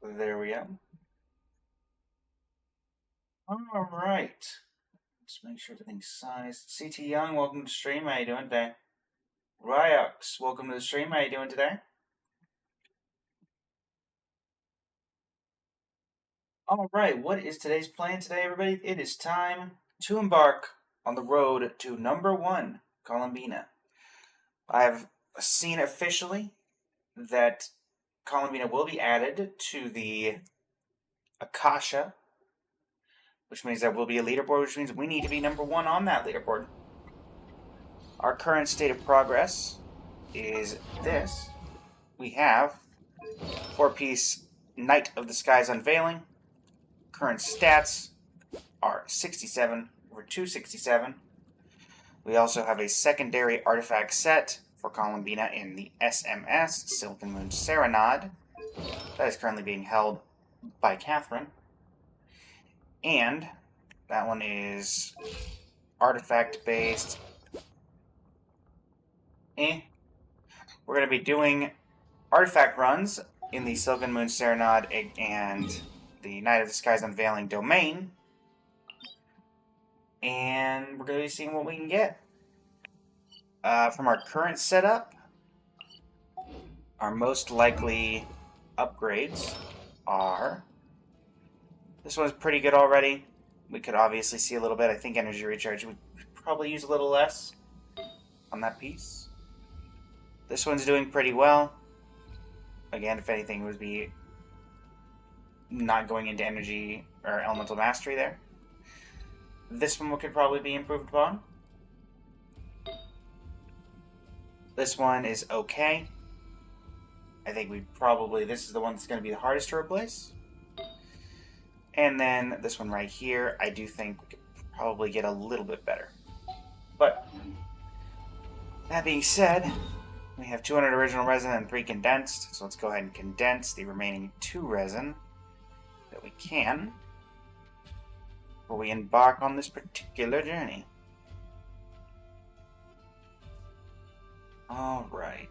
There we go. All right. Let's make sure everything's sized. CT Young, welcome to the stream. How you doing today? Ryox, welcome to the stream. How you doing today? All right. What is today's plan today, everybody? It is time to embark on the road to number 1, Columbina. I've seen officially that Columbina will be added to the Akasha, which means there will be a leaderboard, which means we need to be number 1 on that leaderboard. Our current state of progress is this. We have 4-piece Knight of the Skies Unveiling. Current stats are 67 over 267. We also have a secondary artifact set for Columbina in the SMS, Silken Moon Serenade. That is currently being held by Catherine. And that one is artifact-based. We're going to be doing artifact runs in the Silken Moon Serenade and the Night of the Skies Unveiling domain. And we're going to be seeing what we can get. From our current setup, our most likely upgrades are... This one's pretty good already. We could obviously see a little bit. I think energy recharge, we could probably use a little less on that piece. This one's doing pretty well. Again, if anything, it would be not going into energy or elemental mastery there. This one could probably be improved upon. This one is okay. I think this is the one that's going to be the hardest to replace. And then this one right here, I do think we could probably get a little bit better. But, that being said, we have 200 original resin and 3 condensed, so let's go ahead and condense the remaining 2 resin that we can before we embark on this particular journey. Alright,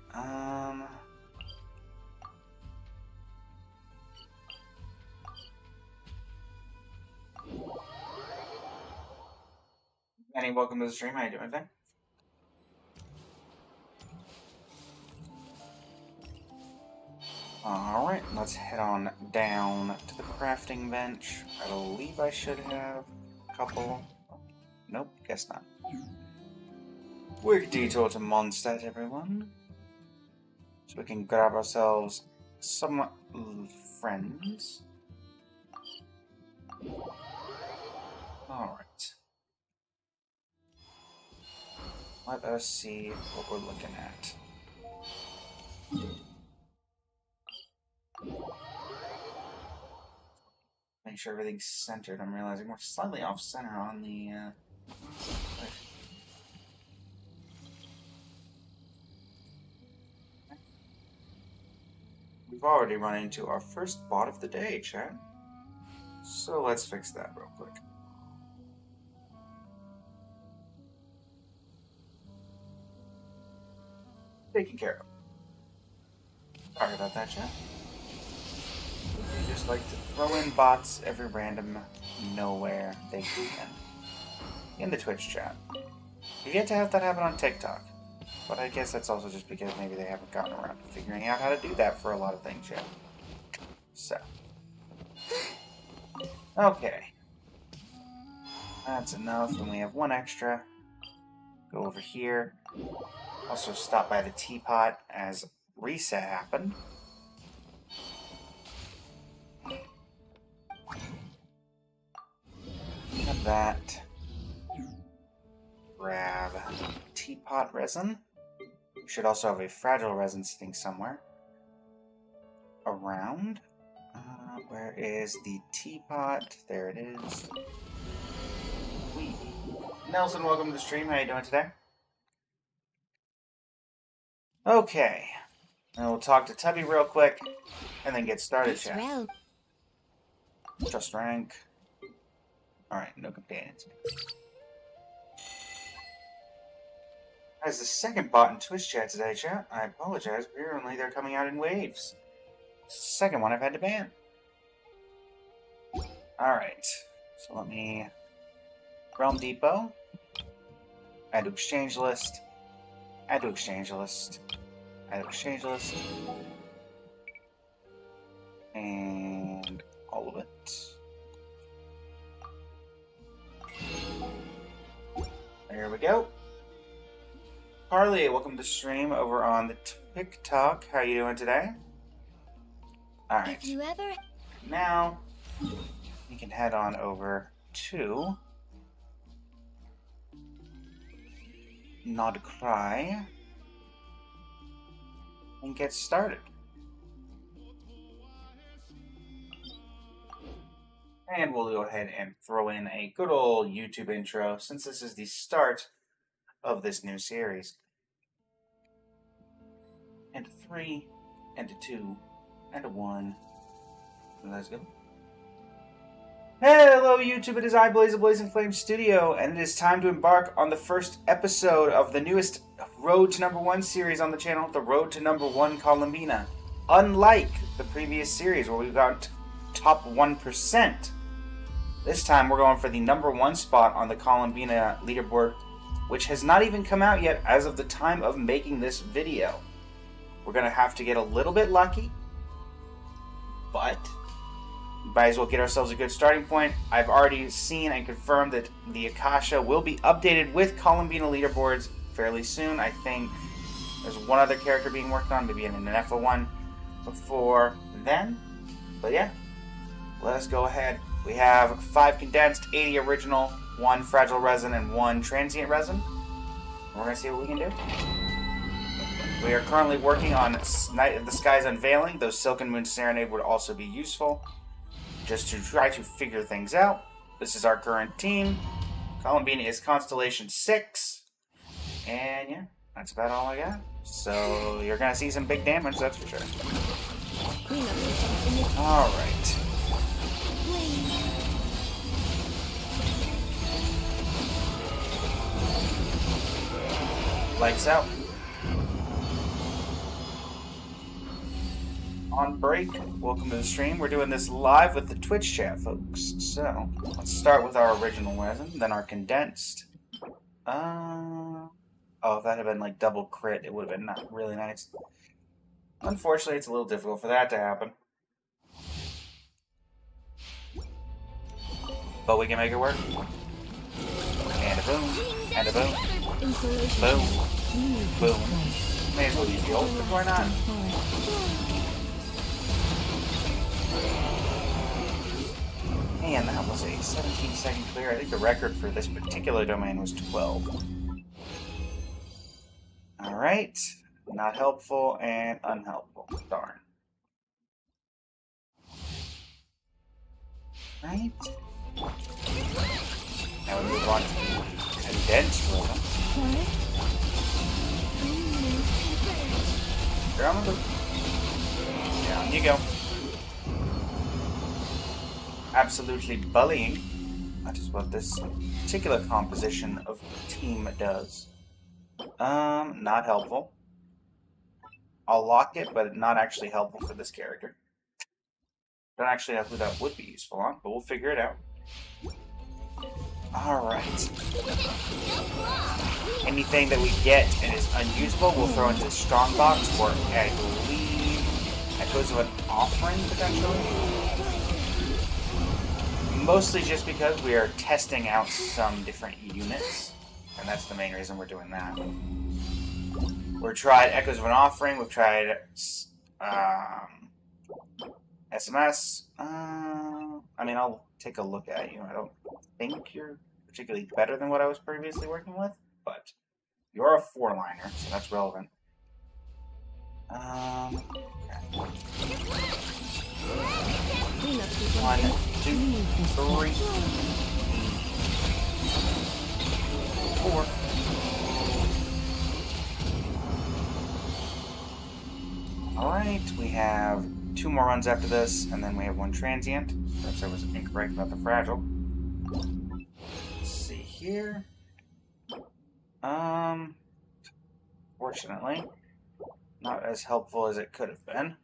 Annie, welcome to the stream. How you doing today? Alright, let's head on down to the crafting bench. I believe I should have a couple. Nope, guess not. Quick detour to Mondstadt, everyone. So we can grab ourselves some friends. Alright. Let us see what we're looking at. Make sure everything's centered. I'm realizing we're slightly off center on the We've already run into our first bot of the day, chat. So let's fix that real quick. Taken care of. Sorry about that, chat. We just like to throw in bots every random nowhere they can. In the Twitch chat. We've yet to have that happen on TikTok. But I guess that's also just because maybe they haven't gotten around to figuring out how to do that for a lot of things yet. So. Okay. That's enough, and we have 1 extra. Go over here. Also stop by the teapot as reset happened. Have that. Grab teapot resin. We should also have a fragile resin sitting somewhere around. Where is the teapot? There it is. Nelson, welcome to the stream. How you doing today? Okay. And we'll talk to Tubby real quick, and then get started, chat. Trust rank. Alright, no companions. As the second bot in Twitch chat today, chat, I apologize. Apparently they're coming out in waves. It's the second one I've had to ban. Alright. So let me... Realm Depot. Add to exchange list. Add to exchange list. Add to exchange list. And all of it. There we go. Harley, welcome to stream over on the TikTok. How you doing today? Alright. If you ever... Now, we can head on over to Nod Cry and get started. And we'll go ahead and throw in a good old YouTube intro since this is the start of this new series. And a 3, and a 2, and a 1. Let's go. Hello YouTube, it is I, Blaze of Blazing Flame Studio, and it is time to embark on the first episode of the newest Road to Number 1 series on the channel, the Road to Number 1 Columbina. Unlike the previous series where we got top 1%, this time we're going for the number 1 spot on the Columbina leaderboard, which has not even come out yet as of the time of making this video. We're going to have to get a little bit lucky, but might as well get ourselves a good starting point. I've already seen and confirmed that the Akasha will be updated with Columbina leaderboards fairly soon. I think there's one other character being worked on, maybe an Nefa one before then. But yeah, let us go ahead. We have 5 condensed, 80 original, 1 fragile resin, and 1 transient resin. We're going to see what we can do. We are currently working on Night of the Sky's Unveiling, though Silken Moon Serenade would also be useful, just to try to figure things out. This is our current team. Columbina is Constellation 6. And yeah, that's about all I got. So you're going to see some big damage, that's for sure. Alright. Lights out. On break, welcome to the stream. We're doing this live with the Twitch chat, folks. So, let's start with our original resin, then our condensed. Oh, if that had been like double crit, it would have been not really nice. Unfortunately, it's a little difficult for that to happen. But we can make it work. And a boom, and a boom, boom, boom. May as well use the ult, but why not? And that was a 17-second clear. I think the record for this particular domain was 12. Alright. Not helpful and unhelpful. Darn. Right. Now we move on to the condensed rhythm. Down you go. Absolutely bullying. That is what this particular composition of team does. Not helpful. I'll lock it, but not actually helpful for this character. Don't actually know who that would be useful on, but we'll figure it out. Alright. Anything that we get and is unusable, we'll throw into the strong box, or I believe that goes with an offering, potentially. Mostly just because we are testing out some different units, and that's the main reason we're doing that. We've tried Echoes of an Offering, we've tried SMS. I mean, I'll take a look at you. I don't think you're particularly better than what I was previously working with, but you're a 4-liner, so that's relevant. Okay. 1, 2, 3, 4. Alright, we have 2 more runs after this, and then we have 1 transient. Perhaps I was incorrect about the fragile. Let's see here. Fortunately, not as helpful as it could have been.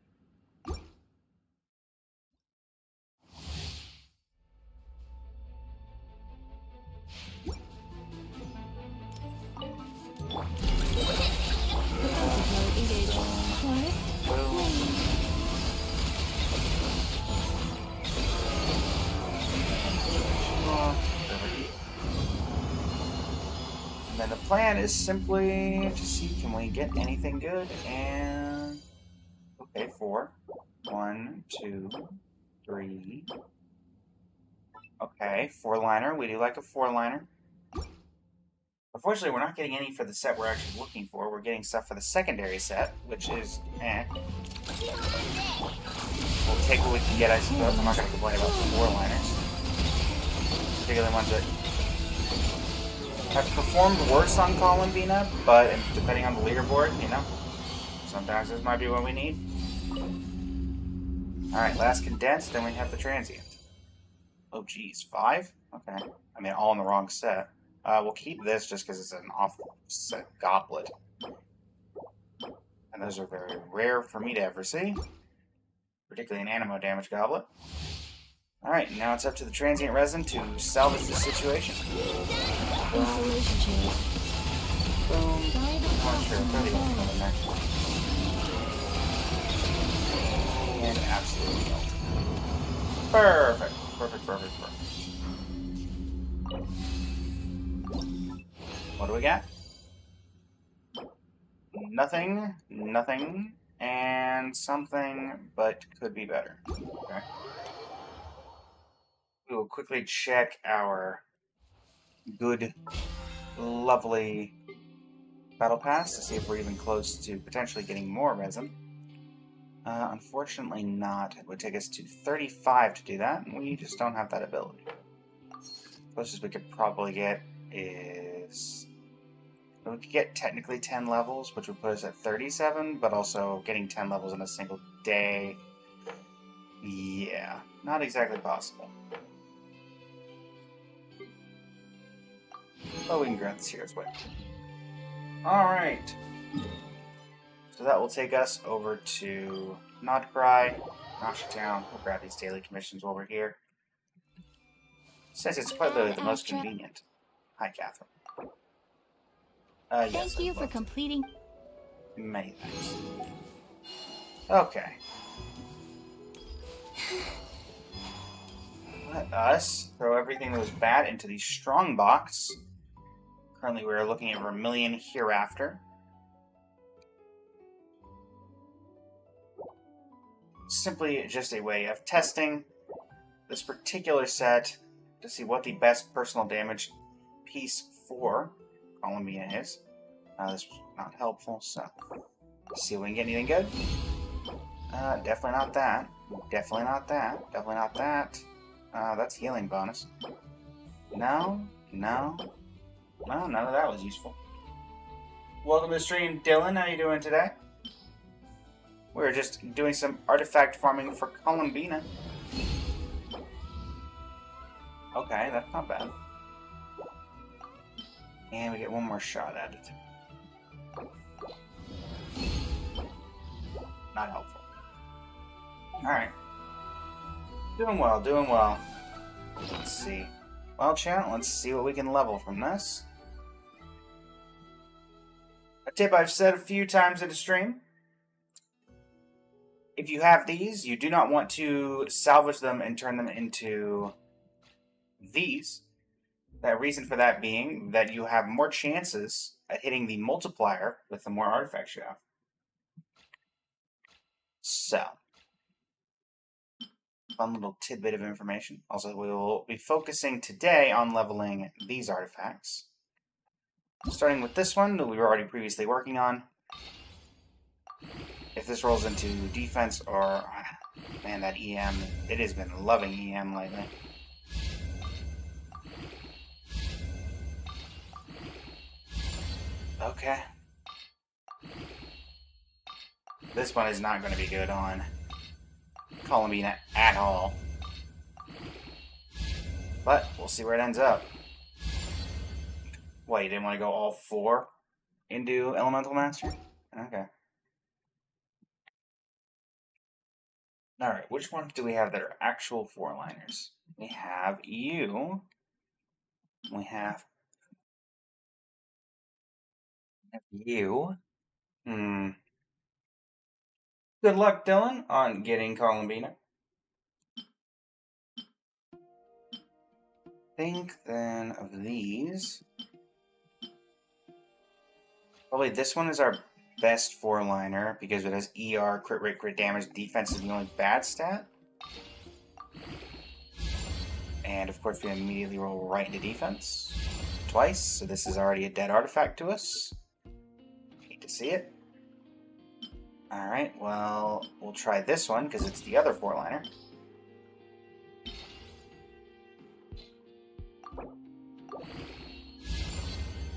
plan is simply to see, can we get anything good? And okay, 4. 1, 2, 3. Okay, 4-liner. We do like a 4-liner. Unfortunately, we're not getting any for the set we're actually looking for. We're getting stuff for the secondary set, which is We'll take what we can get, I suppose. I'm not going to complain about 4-liners. Particularly ones that have performed worse on Columbina, but depending on the leaderboard, you know, sometimes this might be what we need. Alright, last condensed, then we have the transient. Oh, geez, 5? Okay. I mean, all in the wrong set. We'll keep this just because it's an off-set goblet. And those are very rare for me to ever see. Particularly an animo damage goblet. Alright, now it's up to the transient resin to salvage the situation. Boom. Boom. Oh, sure, throw the ultimate in there. And absolutely melt. Perfect. Perfect, perfect, perfect. What do we got? Nothing, nothing, and something, but could be better. Okay. We will quickly check our good, lovely battle pass to see if we're even close to potentially getting more resin. Unfortunately not. It would take us to 35 to do that, and we just don't have that ability. Closest we could probably get is... We could get technically 10 levels, which would put us at 37, but also getting 10 levels in a single day... Yeah, not exactly possible. But we can grant this hero's way. Alright. So that will take us over to Nodcry, Town. We'll grab these daily commissions while we're here. Since it's probably the most convenient. Hi, Catherine. Yes, Thank you for completing. Many thanks. Okay. Let us throw everything that was bad into the strong box. Currently, we are looking at Vermilion Hereafter. Simply just a way of testing this particular set to see what the best personal damage piece for Columbia is. This was not helpful, so let's see if we can get anything good. Definitely not that. Definitely not that. Definitely not that. That's healing bonus. No, no. No, none of that was useful. Welcome to the stream, Dylan. How you doing today? We're just doing some artifact farming for Columbina. Okay, that's not bad. And we get one more shot at it. Not helpful. Alright. Doing well, doing well. Let's see. Well, chat, let's see what we can level from this. A tip I've said a few times in the stream. If you have these, you do not want to salvage them and turn them into these. That reason for that being that you have more chances at hitting the multiplier with the more artifacts you have. So, fun little tidbit of information. Also, we will be focusing today on leveling these artifacts. Starting with this one that we were already previously working on. If this rolls into defense or... Man, that EM. It has been loving EM lately. Okay. This one is not going to be good on Columbina at all. But we'll see where it ends up. What, you didn't want to go all 4 into Elemental Master? Okay. Alright, which ones do we have that are actual 4-liners? We have you. We have you. Good luck, Dylan, on getting Columbina. Think then of these. Probably this one is our best four-liner because it has ER, crit rate, crit damage. Defense is the only bad stat. And of course we immediately roll right into defense. Twice, so this is already a dead artifact to us. Hate to see it. Alright, well, we'll try this one because it's the other four-liner.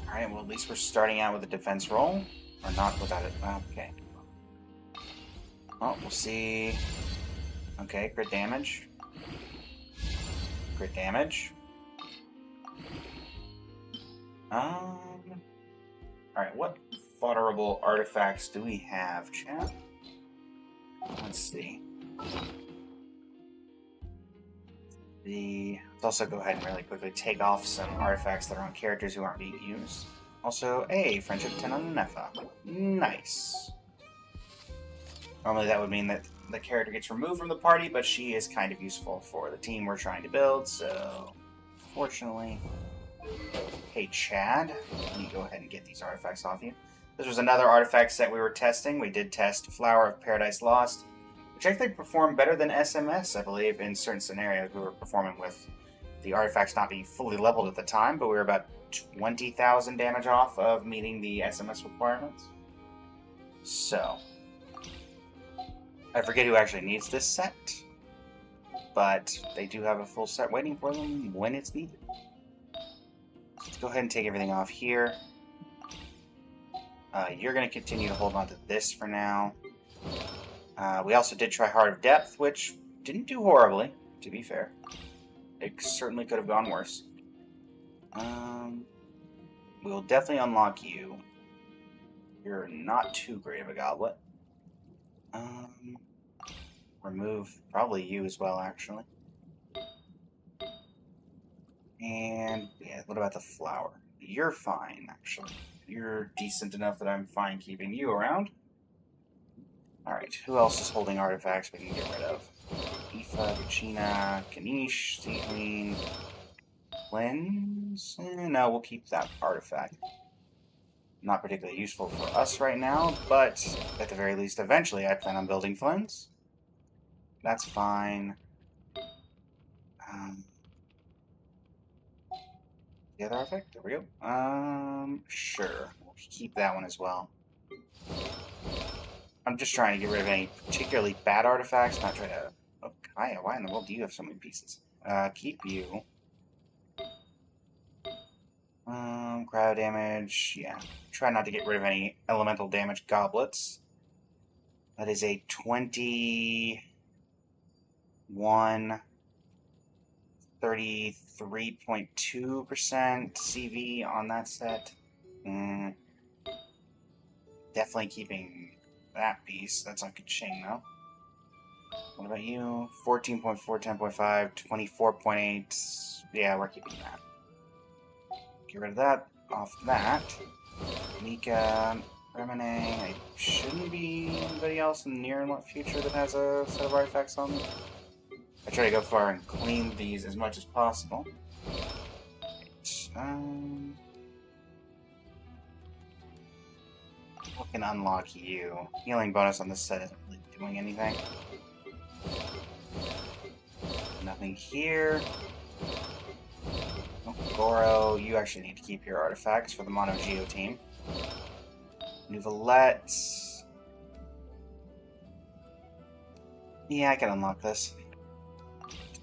Alright, well, at least we're starting out with a defense roll. Or not without it. Okay. Well, we'll see. Okay, crit damage. Crit damage. Alright, what fodderable artifacts do we have, chat? Let's see. Let's also go ahead and really quickly take off some artifacts that are on characters who aren't being used. Also, friendship 10 on Nefa. Nice. Normally that would mean that the character gets removed from the party, but she is kind of useful for the team we're trying to build, so fortunately. Hey Chad, let me go ahead and get these artifacts off you. This was another artifact set we were testing. We did test Flower of Paradise Lost, which actually performed better than SMS, I believe, in certain scenarios. We were performing with the artifacts not being fully leveled at the time, but we were about 20,000 damage off of meeting the SMS requirements. So, I forget who actually needs this set, but they do have a full set waiting for them when it's needed. Let's go ahead and take everything off here. You're going to continue to hold on to this for now. We also did try Heart of Depth, which didn't do horribly, to be fair. It certainly could have gone worse. We'll definitely unlock you. You're not too great of a goblet. Remove probably you as well, actually. And, yeah, what about the flower? You're fine, actually. You're decent enough that I'm fine keeping you around. Alright, who else is holding artifacts we can get rid of? Aoife, Gachina, Kanish, Seedling, Cleanse? No, we'll keep that artifact. Not particularly useful for us right now, but at the very least, eventually I plan on building Cleanse. That's fine. The other artifact? There we go. Sure. We'll keep that one as well. I'm just trying to get rid of any particularly bad artifacts, not try to... Oh, Kaya, why in the world do you have so many pieces? Keep you. Cryo damage, yeah. Try not to get rid of any elemental damage goblets. That is a 21... 33.2% CV on that set. Definitely keeping that piece. That's not good ching, though. What about you? 14.4, 10.5, 24.8. Yeah, we're keeping that. Get rid of that. Off that. Mika, Remine. I shouldn't be anybody else in the near and future that has a set of artifacts on them. I try to go far and clean these as much as possible. We can unlock you. Healing bonus on this set isn't really doing anything. Nothing here. Oh, Goro, you actually need to keep your artifacts for the Mono Geo team. Nuvalette. Yeah, I can unlock this.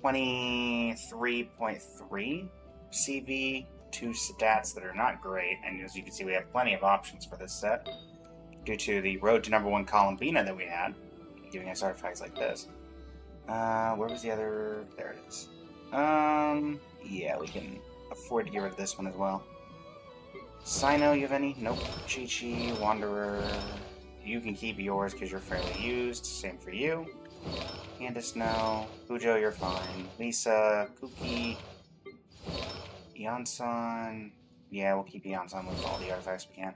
23.3 CV, 2 stats that are not great, and as you can see we have plenty of options for this set due to the road to #1 Columbina that we had, giving us artifacts like this. Where was the other? There it is. Yeah, we can afford to get rid of this one as well. Sino, you have any? Nope. Chi-Chi, Wanderer. You can keep yours because you're fairly used. Same for you. Candace, no. Pujo, you're fine. Lisa, Kuki, Yansan. Yeah, we'll keep Yansan with all the artifacts we can.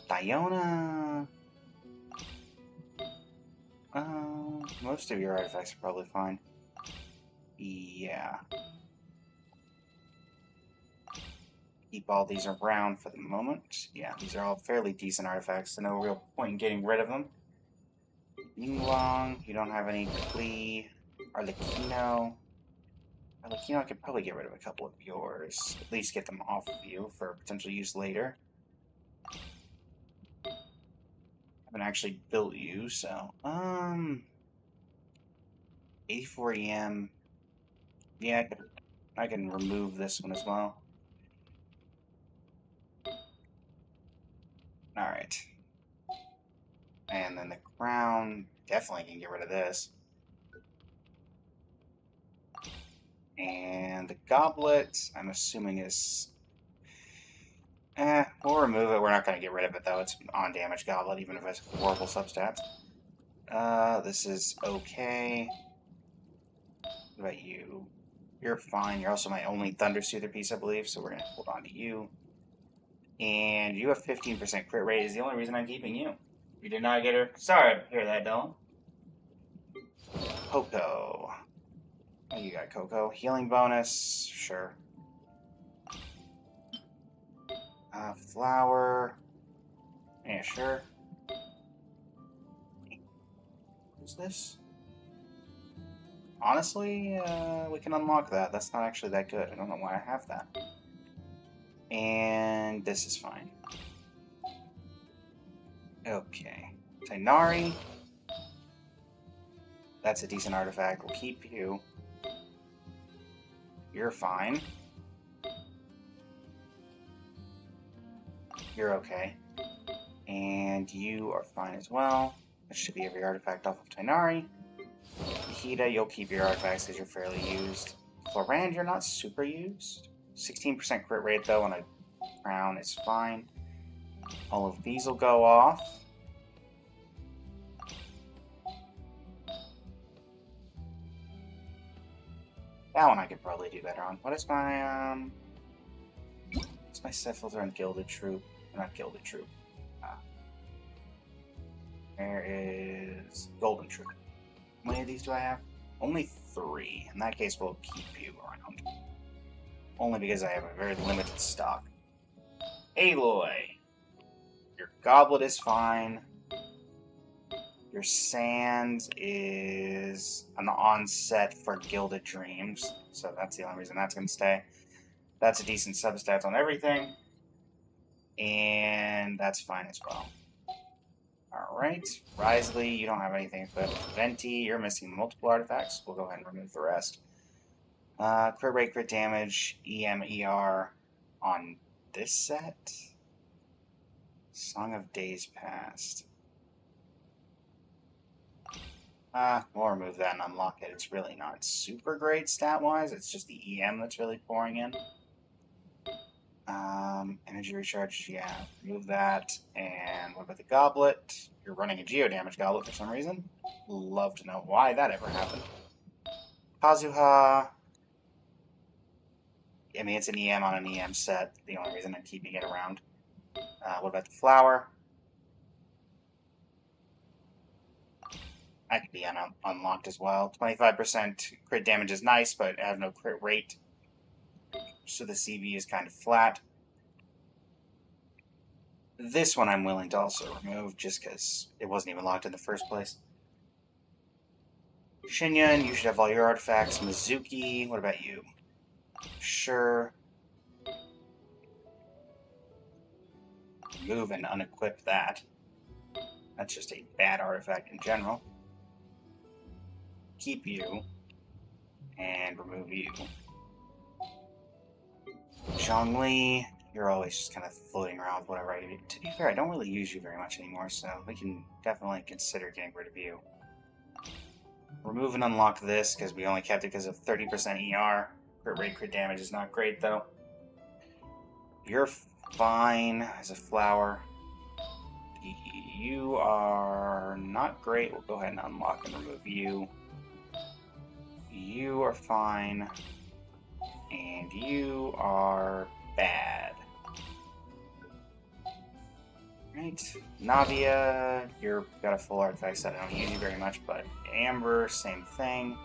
Diona. Most of your artifacts are probably fine. Yeah. keep all these around for the moment. Yeah, these are all fairly decent artifacts, so no real point in getting rid of them. Yinglong, you don't have any Klee. Arlecchino. Arlecchino, I could probably get rid of a couple of yours. At least get them off of you for potential use later. I haven't actually built you, so... 84 EM. Yeah, I can remove this one as well. Alright. And then the crown, definitely can get rid of this. And the goblet, I'm assuming is... we'll remove it. We're not going to get rid of it, though. It's an on-damage goblet, even if it's horrible substats. This is okay. What about you? You're fine. You're also my only Thunder Soother piece, I believe, so we're going to hold on to you. And you have 15% crit rate is the only reason I'm keeping you. You did not get her. Sorry to hear that, Dylan. Coco. Oh, you got Coco. Healing bonus. Sure. Flower. Yeah, sure. Who's this? Honestly, we can unlock that. That's not actually that good. I don't know why I have that. And this is fine. Okay. Tighnari. That's a decent artifact. We'll keep you. You're fine. You're okay. And you are fine as well. That should be every artifact off of Tighnari. Hida, you'll keep your artifacts because you're fairly used. Florand, you're not super used. 16% crit rate, though, on a crown is fine. All of these will go off. That one I could probably do better on. What is my, what's my set filter on Gilded Troop? Not Gilded Troop. There is Golden Troop. How many of these do I have? Only 3. In that case, we'll keep you around. Only because I have a very limited stock. Aloy. Your goblet is fine. Your sand is an onset for Gilded Dreams. So that's the only reason that's going to stay. That's a decent substats on everything. And that's fine as well. Alright. Risley, you don't have anything equipped. Venti, you're missing multiple artifacts. We'll go ahead and remove the rest. Crit rate, crit damage, EM, ER on this set. Song of Days Past. We'll remove that and unlock it. It's really not super great stat-wise. It's just the EM that's really pouring in. Energy recharge, yeah, remove that. And what about the goblet? You're running a geo-damage goblet for some reason. Love to know why that ever happened. Kazuha. I mean, it's an EM on an EM set. The only reason I'm keeping it around. What about the flower? That could be unlocked as well. 25% crit damage is nice, but I have no crit rate. So the CV is kind of flat. This one I'm willing to also remove, just because it wasn't even locked in the first place. Shinyan, you should have all your artifacts. Mizuki, what about you? Sure. Remove and unequip that. That's just a bad artifact in general. Keep you. And remove you. Zhongli, you're always just kind of floating around with whatever I do. To be fair, I don't really use you very much anymore, so we can definitely consider getting rid of you. Remove and unlock this, because we only kept it because of 30% ER. Crit rate, crit damage is not great, though. You're fine as a flower. You are not great. We'll go ahead and unlock and remove you. You are fine. And you are bad. Right. Navia, you've got a full artifact set. I don't use you very much, but Amber, same thing.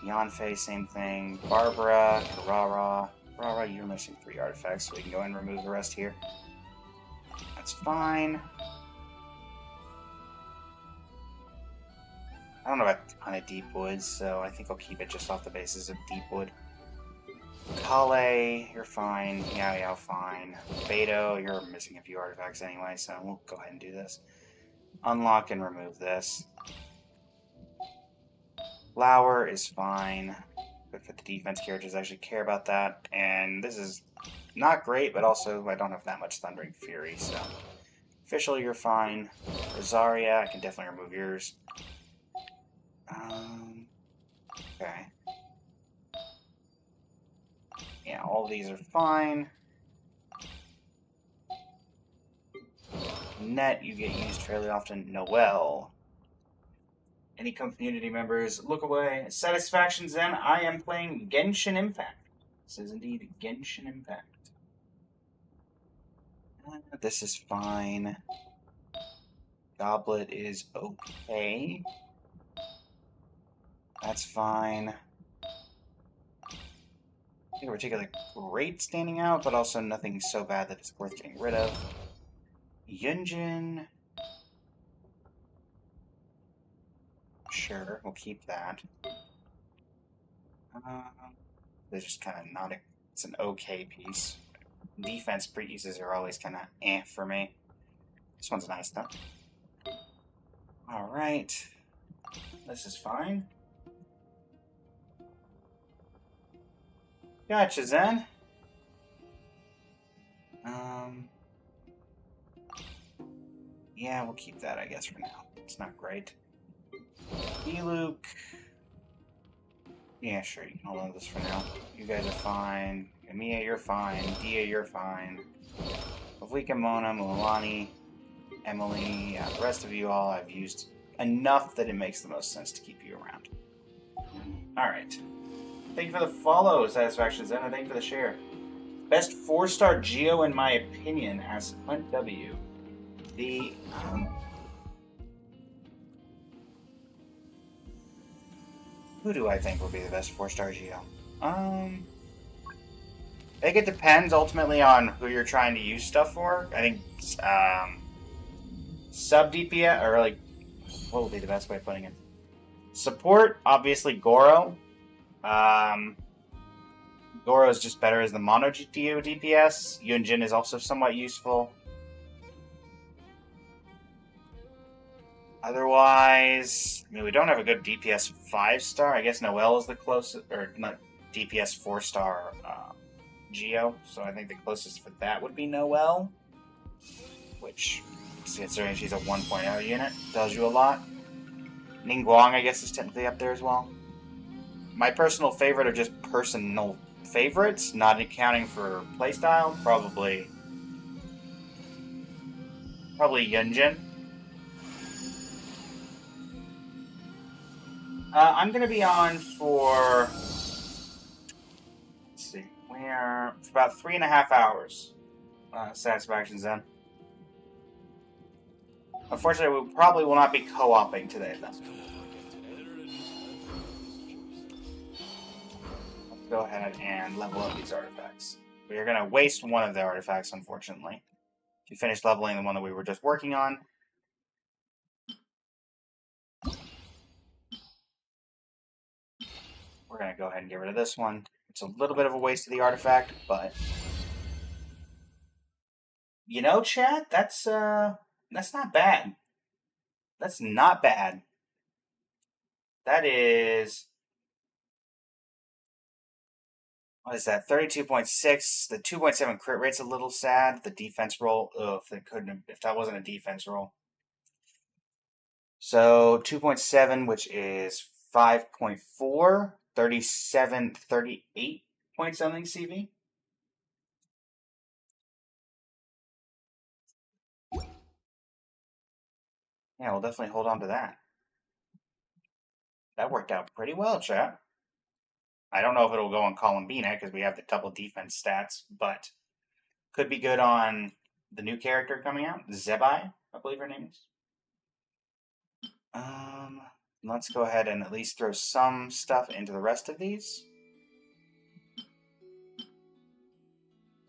Yanfei, same thing. Barbara, Karara. Alright, you're missing 3 artifacts, so we can go ahead and remove the rest here. That's fine. I don't know about a ton of deep woods, so I think I'll keep it just off the basis of deep wood. Kale, you're fine. Yao Yao, fine. Beto, you're missing a few artifacts anyway, so we'll go ahead and do this. Unlock and remove this. Flower is fine. Good for the defense characters actually care about that. And this is not great, but also I don't have that much Thundering Fury, so... Official, you're fine. Rosaria, I can definitely remove yours. Okay. Yeah, all of these are fine. Net, you get used fairly often. Noel. Any community members, look away. Satisfaction Zen, I am playing Genshin Impact. This is indeed Genshin Impact. This is fine. Goblet is okay. That's fine. Nothing particularly great standing out, but also nothing so bad that it's worth getting rid of. Yunjin. Sure, we'll keep that. They're just kind of not a... It's an okay piece. Defense pieces are always kind of eh for me. This one's nice, though. Alright. This is fine. Gotcha, Zen. Yeah, we'll keep that, I guess, for now. It's not great. Luke. Yeah, sure, you can hold on to this for now. You guys are fine. Mia, you're fine. Dia, you're fine. Avlika, Mona, Mulani, Emily, yeah, the rest of you all I've used enough that it makes the most sense to keep you around. Alright. Thank you for the follow, Satisfaction Zen, and thank you for the share. Best 4-star Geo, in my opinion, as Hunt W. The... who do I think will be the best 4-star Geo? I think it depends ultimately on who you're trying to use stuff for. I think sub DPS, or like, what would be the best way of putting it? Support, obviously Goro. Goro is just better as the mono GTO DPS. Yunjin is also somewhat useful. Otherwise, I mean, we don't have a good DPS 5-star. I guess Noel is the closest, or not DPS 4-star Geo. So I think the closest for that would be Noel, which, considering she's a 1.0 unit, tells you a lot. Ningguang, I guess, is technically up there as well. My personal favorite are just personal favorites, not accounting for playstyle. Probably Yunjin. I'm going to be on for, let's see, we're about 3.5 hours. Satisfaction Zen. Unfortunately, we probably will not be co-oping today, though. Let's go ahead and level up these artifacts. We are going to waste one of the artifacts, unfortunately, to finish leveling the one that we were just working on. We're going to go ahead and get rid of this one. It's a little bit of a waste of the artifact, but... You know, chat, that's not bad. That's not bad. That is... What is that? 32.6. The 2.7 crit rate's a little sad. The defense roll, if that wasn't a defense roll. So 2.7, which is 5.4, 37, 38 point something CV. Yeah, we'll definitely hold on to that. That worked out pretty well, chat. I don't know if it'll go on Columbina because we have the double defense stats, but could be good on the new character coming out, Zebai, I believe her name is. Let's go ahead and at least throw some stuff into the rest of these.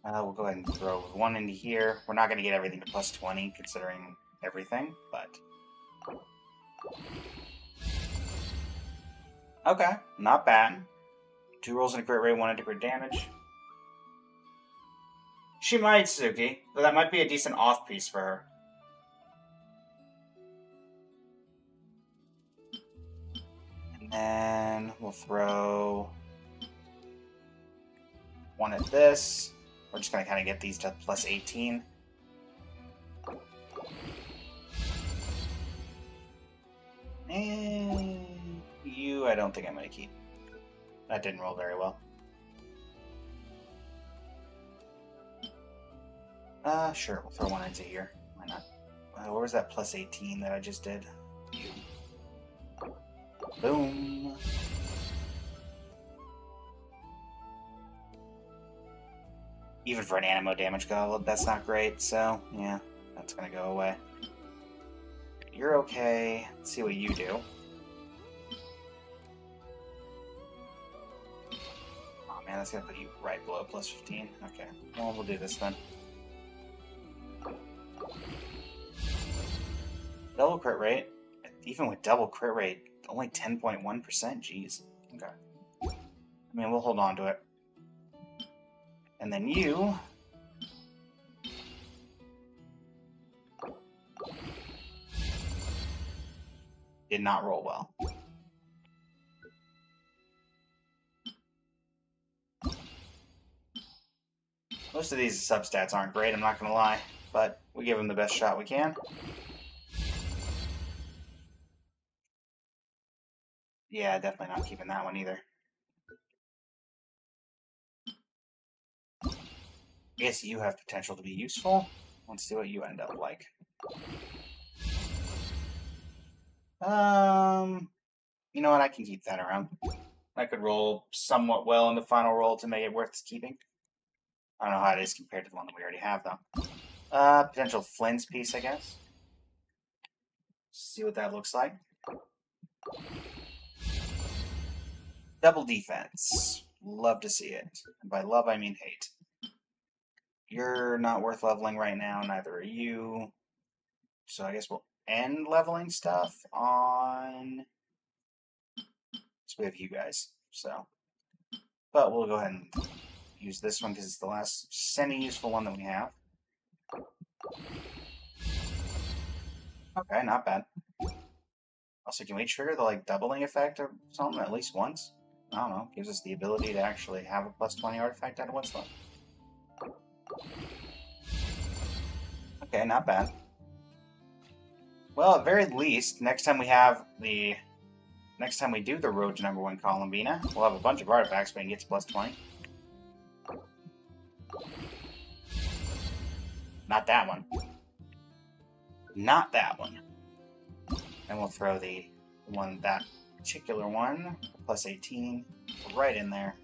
We'll go ahead and throw one into here. We're not going to get everything to plus 20, considering everything, but... Okay, not bad. 2 rolls in a crit rate, 1 into crit damage. She might, Suki, but that might be a decent off-piece for her. And then we'll throw 1 at this. We're just going to kind of get these to plus 18. And you, I don't think I'm going to keep. That didn't roll very well. Sure, we'll throw 1 into here. Why not? Where was that plus 18 that I just did? Boom. Even for an animo damage go, that's not great, so yeah, that's gonna go away. You're okay. Let's see what you do. Oh man, that's gonna put you right below plus 15. Okay, well, we'll do this then. Double crit rate. Even with double crit rate, only 10.1%. Jeez. Okay. I mean, we'll hold on to it. And then you... did not roll well. Most of these substats aren't great, I'm not going to lie. But we give them the best shot we can. Yeah, definitely not keeping that one either. I guess you have potential to be useful. Let's see what you end up like. You know what? I can keep that around. I could roll somewhat well in the final roll to make it worth keeping. I don't know how it is compared to the one that we already have, though. Potential Flint's piece, I guess. See what that looks like. Double defense. Love to see it. And by love, I mean hate. You're not worth leveling right now, neither are you. So I guess we'll end leveling stuff on... so we have you guys, so... but we'll go ahead and use this one because it's the last semi-useful one that we have. Okay, not bad. Also, can we trigger the, like, doubling effect or something at least once? I don't know. Gives us the ability to actually have a plus 20 artifact out of what's left. Okay, not bad. Well, at very least, next time we do the road to number 1 Columbina, we'll have a bunch of artifacts we can get to plus 20. Not that one. Not that one. And we'll throw that particular one, plus 18, right in there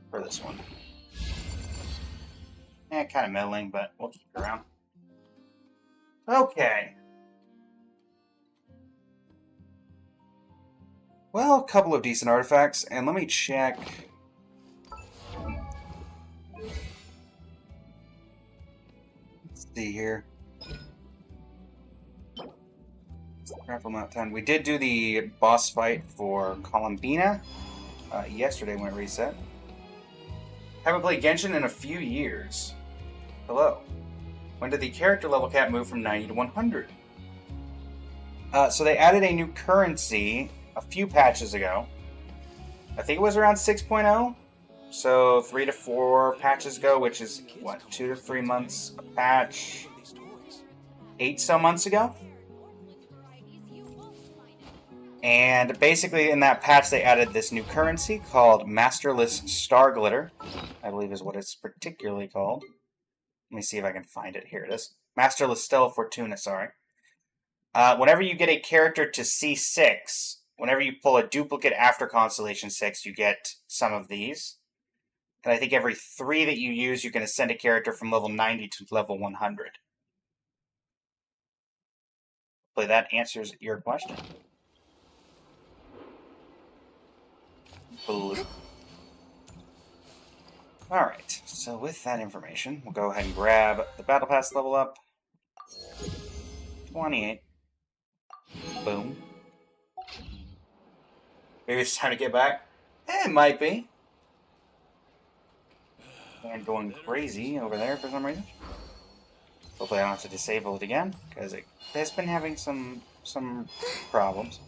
for this one. Kind of middling, but we'll keep it around. Okay. Well, a couple of decent artifacts, and let me check. Let's see here. Raffle Mount 10. We did do the boss fight for Columbina yesterday when it reset. Haven't played Genshin in a few years. Hello. When did the character level cap move from 90 to 100? So they added a new currency a few patches ago. I think it was around 6.0. So 3 to 4 patches ago, which is, what, 2 to 3 months a patch? 8 some months ago? And basically in that patch they added this new currency called Masterless Star Glitter. I believe is what it's particularly called. Let me see if I can find it. Here it is. Masterless Stella Fortuna, sorry. Whenever you get a character to C6, whenever you pull a duplicate after Constellation 6, you get some of these. And I think every 3 that you use, you can ascend a character from level 90 to level 100. Hopefully that answers your question. Blue. Alright, so with that information, we'll go ahead and grab the Battle Pass level up. 28. Boom. Maybe it's time to get back? It might be. And going crazy over there for some reason. Hopefully I don't have to disable it again, because it has been having some problems.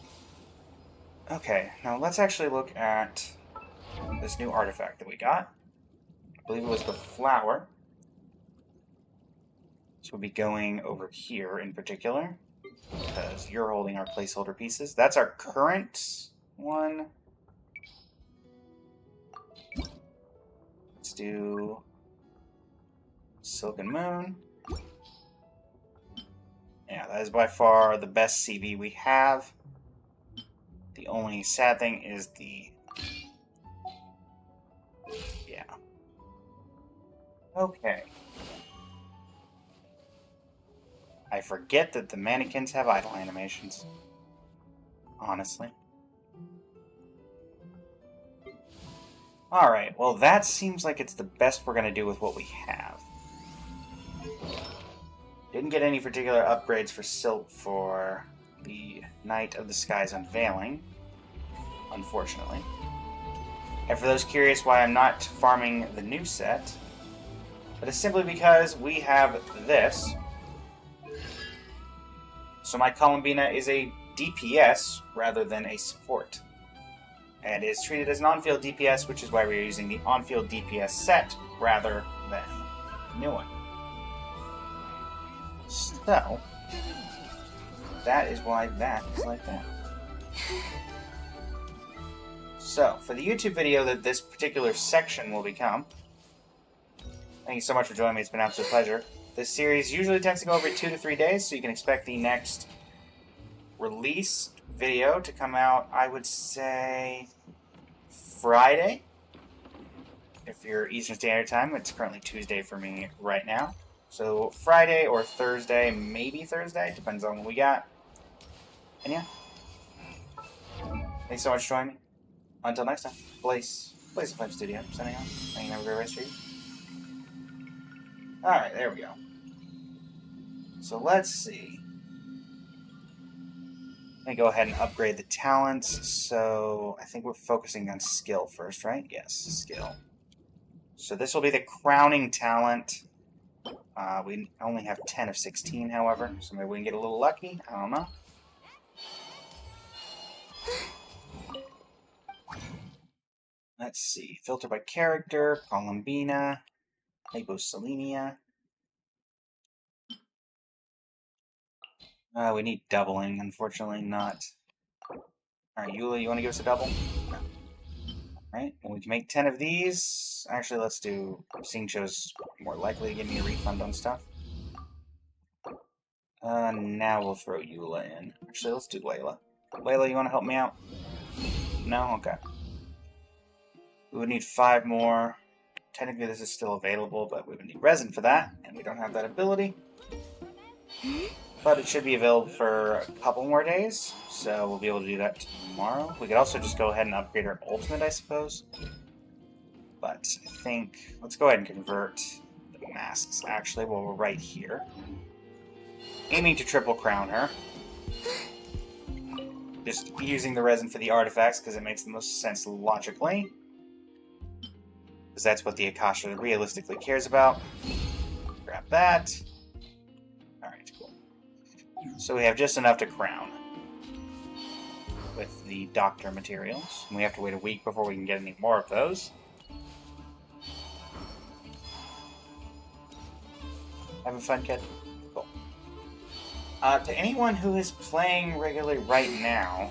Okay, now let's actually look at this new artifact that we got. I believe it was the flower. So we'll be going over here in particular, because you're holding our placeholder pieces. That's our current one. Let's do Silken Moon. Yeah, that is by far the best CV we have. The only sad thing is the... Yeah. Okay. I forget that the mannequins have idle animations. Honestly. Alright, well that seems like it's the best we're going to do with what we have. Didn't get any particular upgrades for Silk for the Night of the Sky's Unveiling, unfortunately. And for those curious why I'm not farming the new set, that is simply because we have this. So my Columbina is a DPS rather than a support. And is treated as an on-field DPS, which is why we're using the on-field DPS set rather than the new one. So, that is why that is like that. So, for the YouTube video that this particular section will become, thank you so much for joining me, it's been an absolute pleasure. This series usually tends to go every 2 to 3 days, so you can expect the next release video to come out, I would say, Friday. If you're Eastern Standard Time, it's currently Tuesday for me right now. So Friday or Thursday, maybe Thursday, depends on what we got. And yeah. Thanks so much for joining me. Until next time, Blaze the Flame Studio, signing off. Thank you, have a great rest of your Alright, there we go. So let's see. Let me go ahead and upgrade the talents. So I think we're focusing on skill first, right? Yes, skill. So this will be the crowning talent. We only have 10 of 16, however, so maybe we can get a little lucky. I don't know. Let's see. Filter by character, Columbina, Hyposelenia. We need doubling, unfortunately not. Alright, Eula, you want to give us a double? No. Alright, well, we can make 10 of these. Actually, let's do Xingqiu's more likely to give me a refund on stuff. Now we'll throw Eula in. Actually, let's do Layla. Layla, you want to help me out? No? Okay. We would need 5 more. Technically, this is still available, but we would need resin for that, and we don't have that ability. But it should be available for a couple more days, so we'll be able to do that tomorrow. We could also just go ahead and upgrade our ultimate, I suppose. But I think... let's go ahead and convert the masks, actually, while we're right here. Aiming to triple crown her. Just using the resin for the artifacts, because it makes the most sense logically. Because that's what the Akasha realistically cares about. Grab that. Alright, cool. So we have just enough to crown with the doctor materials. And we have to wait a week before we can get any more of those. Having fun, kid? Cool. To anyone who is playing regularly right now,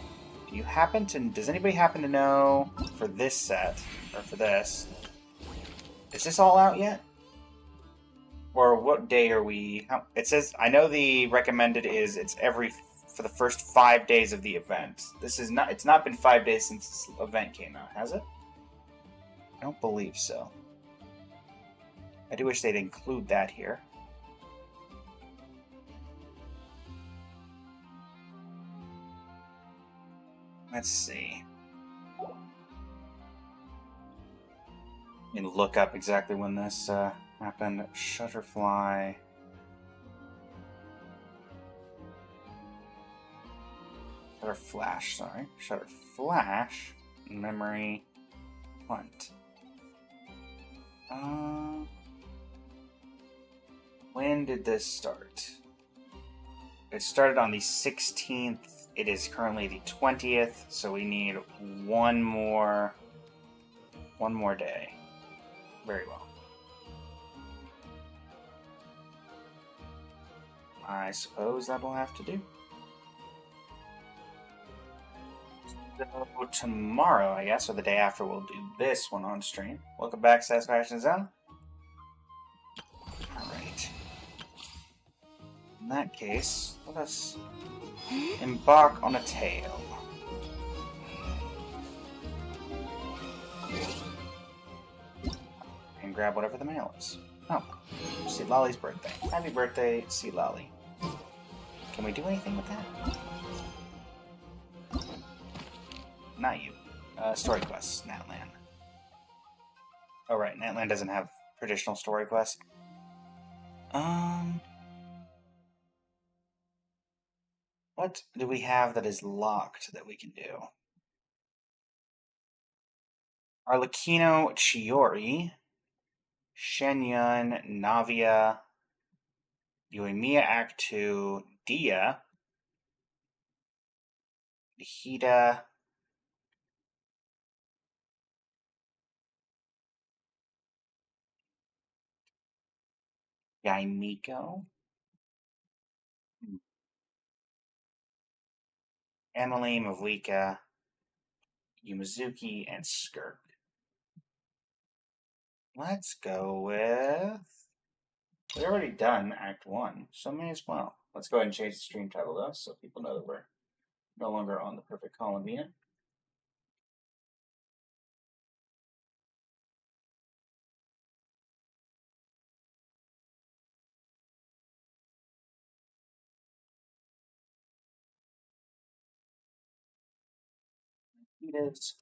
does anybody happen to know for this set, or for this, is this all out yet? Or what day are we? It says, I know the recommended is it's for the first 5 days of the event. It's not been 5 days since this event came out, has it? I don't believe so. I do wish they'd include that here. Let's see. Let me look up exactly when this happened. Shutterfly. Shutterflash, sorry. Shutterflash. Memory Hunt. When did this start? It started on the 16th. It is currently the 20th, so we need one more day. Very well. I suppose that will have to do. So tomorrow, I guess, or the day after, we'll do this one on stream. Welcome back, Satisfaction Zone. Alright. In that case, let us embark on a tale. And grab whatever the mail is. Oh, see Lolly's birthday. Happy birthday, see Lolly. Can we do anything with that? Not you. Story quests, Natland. Oh right, Natland doesn't have traditional story quests. What do we have that is locked that we can do? Arlecchino Chiori, Shenyun, Navia, Yoimiya Act 2, Dia, Nihida, Yaimiko, Emily, Mavika, Yumizuki, and Skirk. Let's go with... We've already done Act 1, so may as well. Let's go ahead and change the stream title, though, so people know that we're no longer on the Perfect Columbina. It is...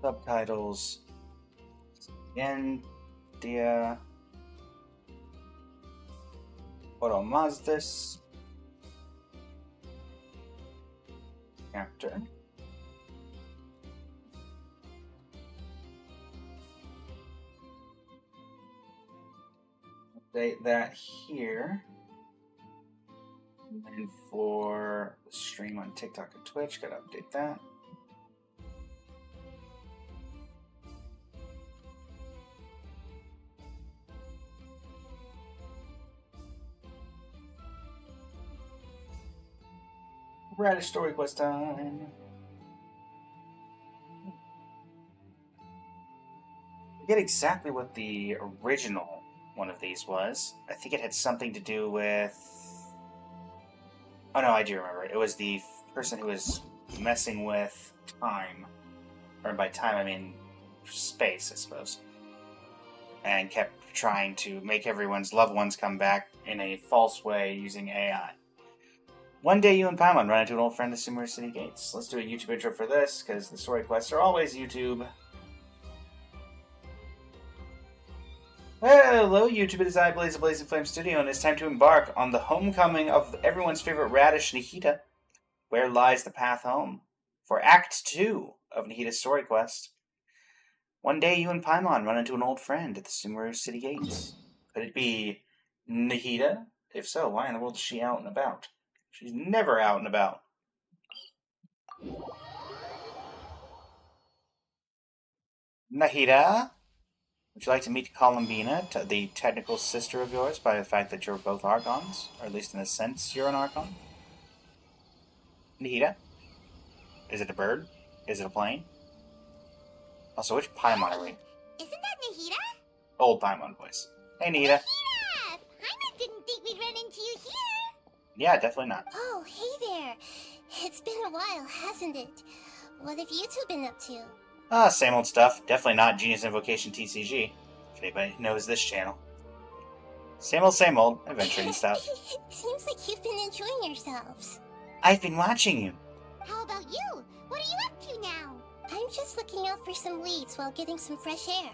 Subtitles... India... Oromazdes... Chapter... Update that here. And for the stream on TikTok and Twitch, gotta update that. Radish story quest time. I forget exactly what the original one of these was. I think it had something to do with... Oh no, I do remember. It was the person who was messing with time. Or by time, I mean space, I suppose. And kept trying to make everyone's loved ones come back in a false way using AI. One day you and Paimon run into an old friend at Sumeru City Gates. Let's do a YouTube intro for this, because the story quests are always YouTube. Hello YouTube, it is I, Blaze of Blaze and Flame Studio, and it's time to embark on the homecoming of everyone's favorite radish, Nihida. Where lies the path home? For Act 2 of Nihida's story quest. One day you and Paimon run into an old friend at the Sumeru City Gates. Could it be Nihida? If so, why in the world is she out and about? She's never out and about. Nahida? Would you like to meet Columbina, the technical sister of yours, by the fact that you're both Archons? Or at least in a sense you're an Archon? Nahida? Is it a bird? Is it a plane? Also, which Paimon are we? Isn't that Nahida? Old Paimon voice. Hey, Nahida. Nahida! Paimon didn't think we'd run into you here. Yeah, definitely not. Oh, hey there. It's been a while, hasn't it? What have you two been up to? Same old stuff. Definitely not Genius Invocation TCG, if anybody knows this channel. Same old, adventuring stuff. Seems like you've been enjoying yourselves. I've been watching you. How about you? What are you up to now? I'm just looking out for some leads while getting some fresh air.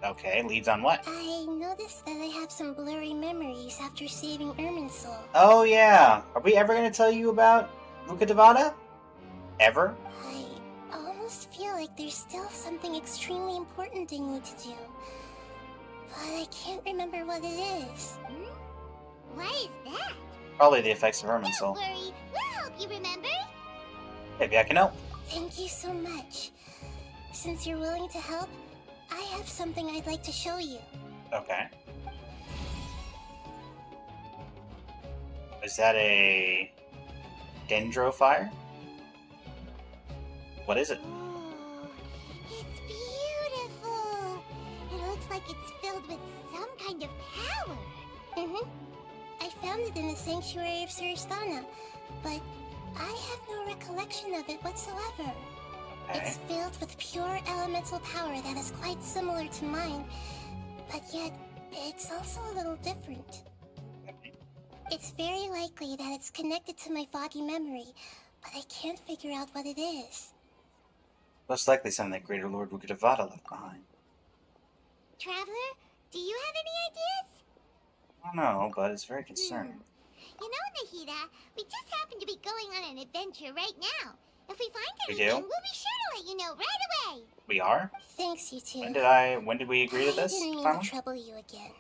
Okay, leads on what? I noticed that I have some blurry memories after saving Irminsul. Oh yeah. Are we ever going to tell you about Devada? Ever? I almost feel like there's still something extremely important I need to do. But I can't remember what it is. What is that? Probably the effects of Don't Irminsul. worry, we'll help you remember. Maybe I can help. Thank you so much. Since you're willing to help, I have something I'd like to show you. Okay. Is that a dendrofire? What is it? Oh, it's beautiful. It looks like it's filled with some kind of power. I found it in the sanctuary of Suristana, but I have no recollection of it whatsoever. Okay. It's filled with pure elemental power that is quite similar to mine, but yet it's also a little different. It's very likely that it's connected to my foggy memory, but I can't figure out what it is. Most likely something that Greater Lord Devada left behind. Traveler, do you have any ideas? I don't know, but it's very concerning. You know, Nahida, we just happen to be going on an adventure right now. If we find We anything, do? we'll be sure to let you know right away. We are? Thanks, you two. When did we agree to this? I didn't mean Finally? to trouble you again.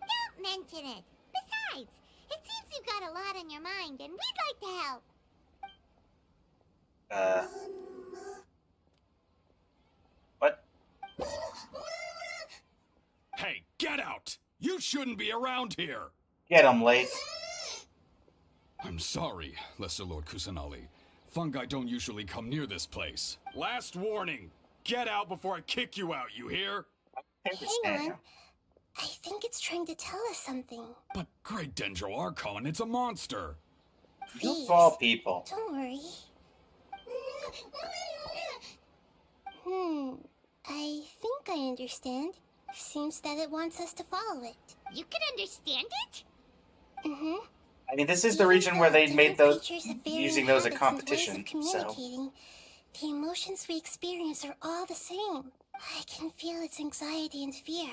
Don't mention it. Besides, it seems you've got a lot on your mind, and we'd like to help. What? Hey, get out! You shouldn't be around here! Get him, Laith. I'm sorry, Lesser Lord Kusanali. Fungi don't usually come near this place. Last warning! Get out before I kick you out, you hear? Hang on. I think it's trying to tell us something. But Great Dendro Archon, it's a monster! You of all people. Don't worry. I think I understand. Seems that it wants us to follow it. You can understand it? I mean, this is the region where they made those, using those at competition, so. The emotions we experience are all the same. I can feel its anxiety and fear.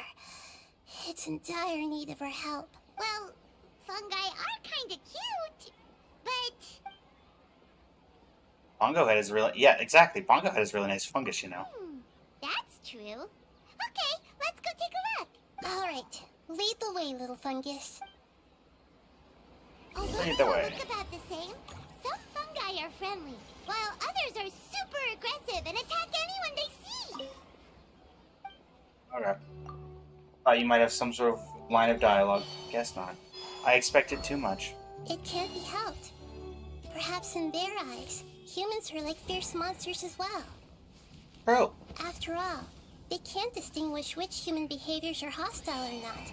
It's in dire need of our help. Well, fungi are kinda cute, but... Bongo Head is really, yeah, exactly. Bongo Head is really nice fungus, you know. That's true. Okay, let's go take a look. All right, lead the way, little fungus. Although Lead they the all way. look about the same, some fungi are friendly, while others are super aggressive and attack anyone they see. Okay. Thought you might have some sort of line of dialogue. Guess not. I expected too much. It can't be helped. Perhaps in their eyes, humans are like fierce monsters as well. True. After all, they can't distinguish which human behaviors are hostile or not,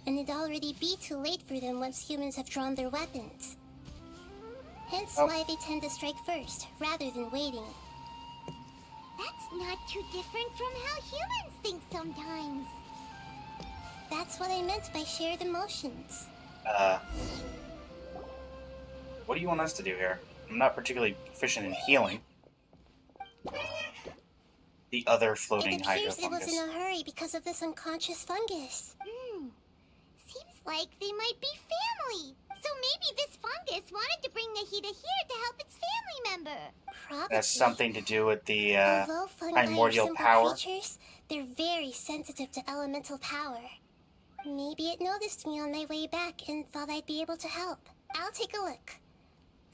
and it'd already be too late for them once humans have drawn their weapons. Hence why they tend to strike first, rather than waiting. That's not too different from how humans think sometimes. That's what I meant by shared emotions. What do you want us to do here? I'm not particularly proficient in healing. The other floating It appears it was hydrofungus. in a hurry because of this unconscious fungus. Seems like they might be family. So maybe this fungus wanted to bring Nahida here to help its family member. Probably. That's something to do with the Although fungi are primordial simple power. creatures, they're very sensitive to elemental power. Maybe it noticed me on my way back and thought I'd be able to help. I'll take a look.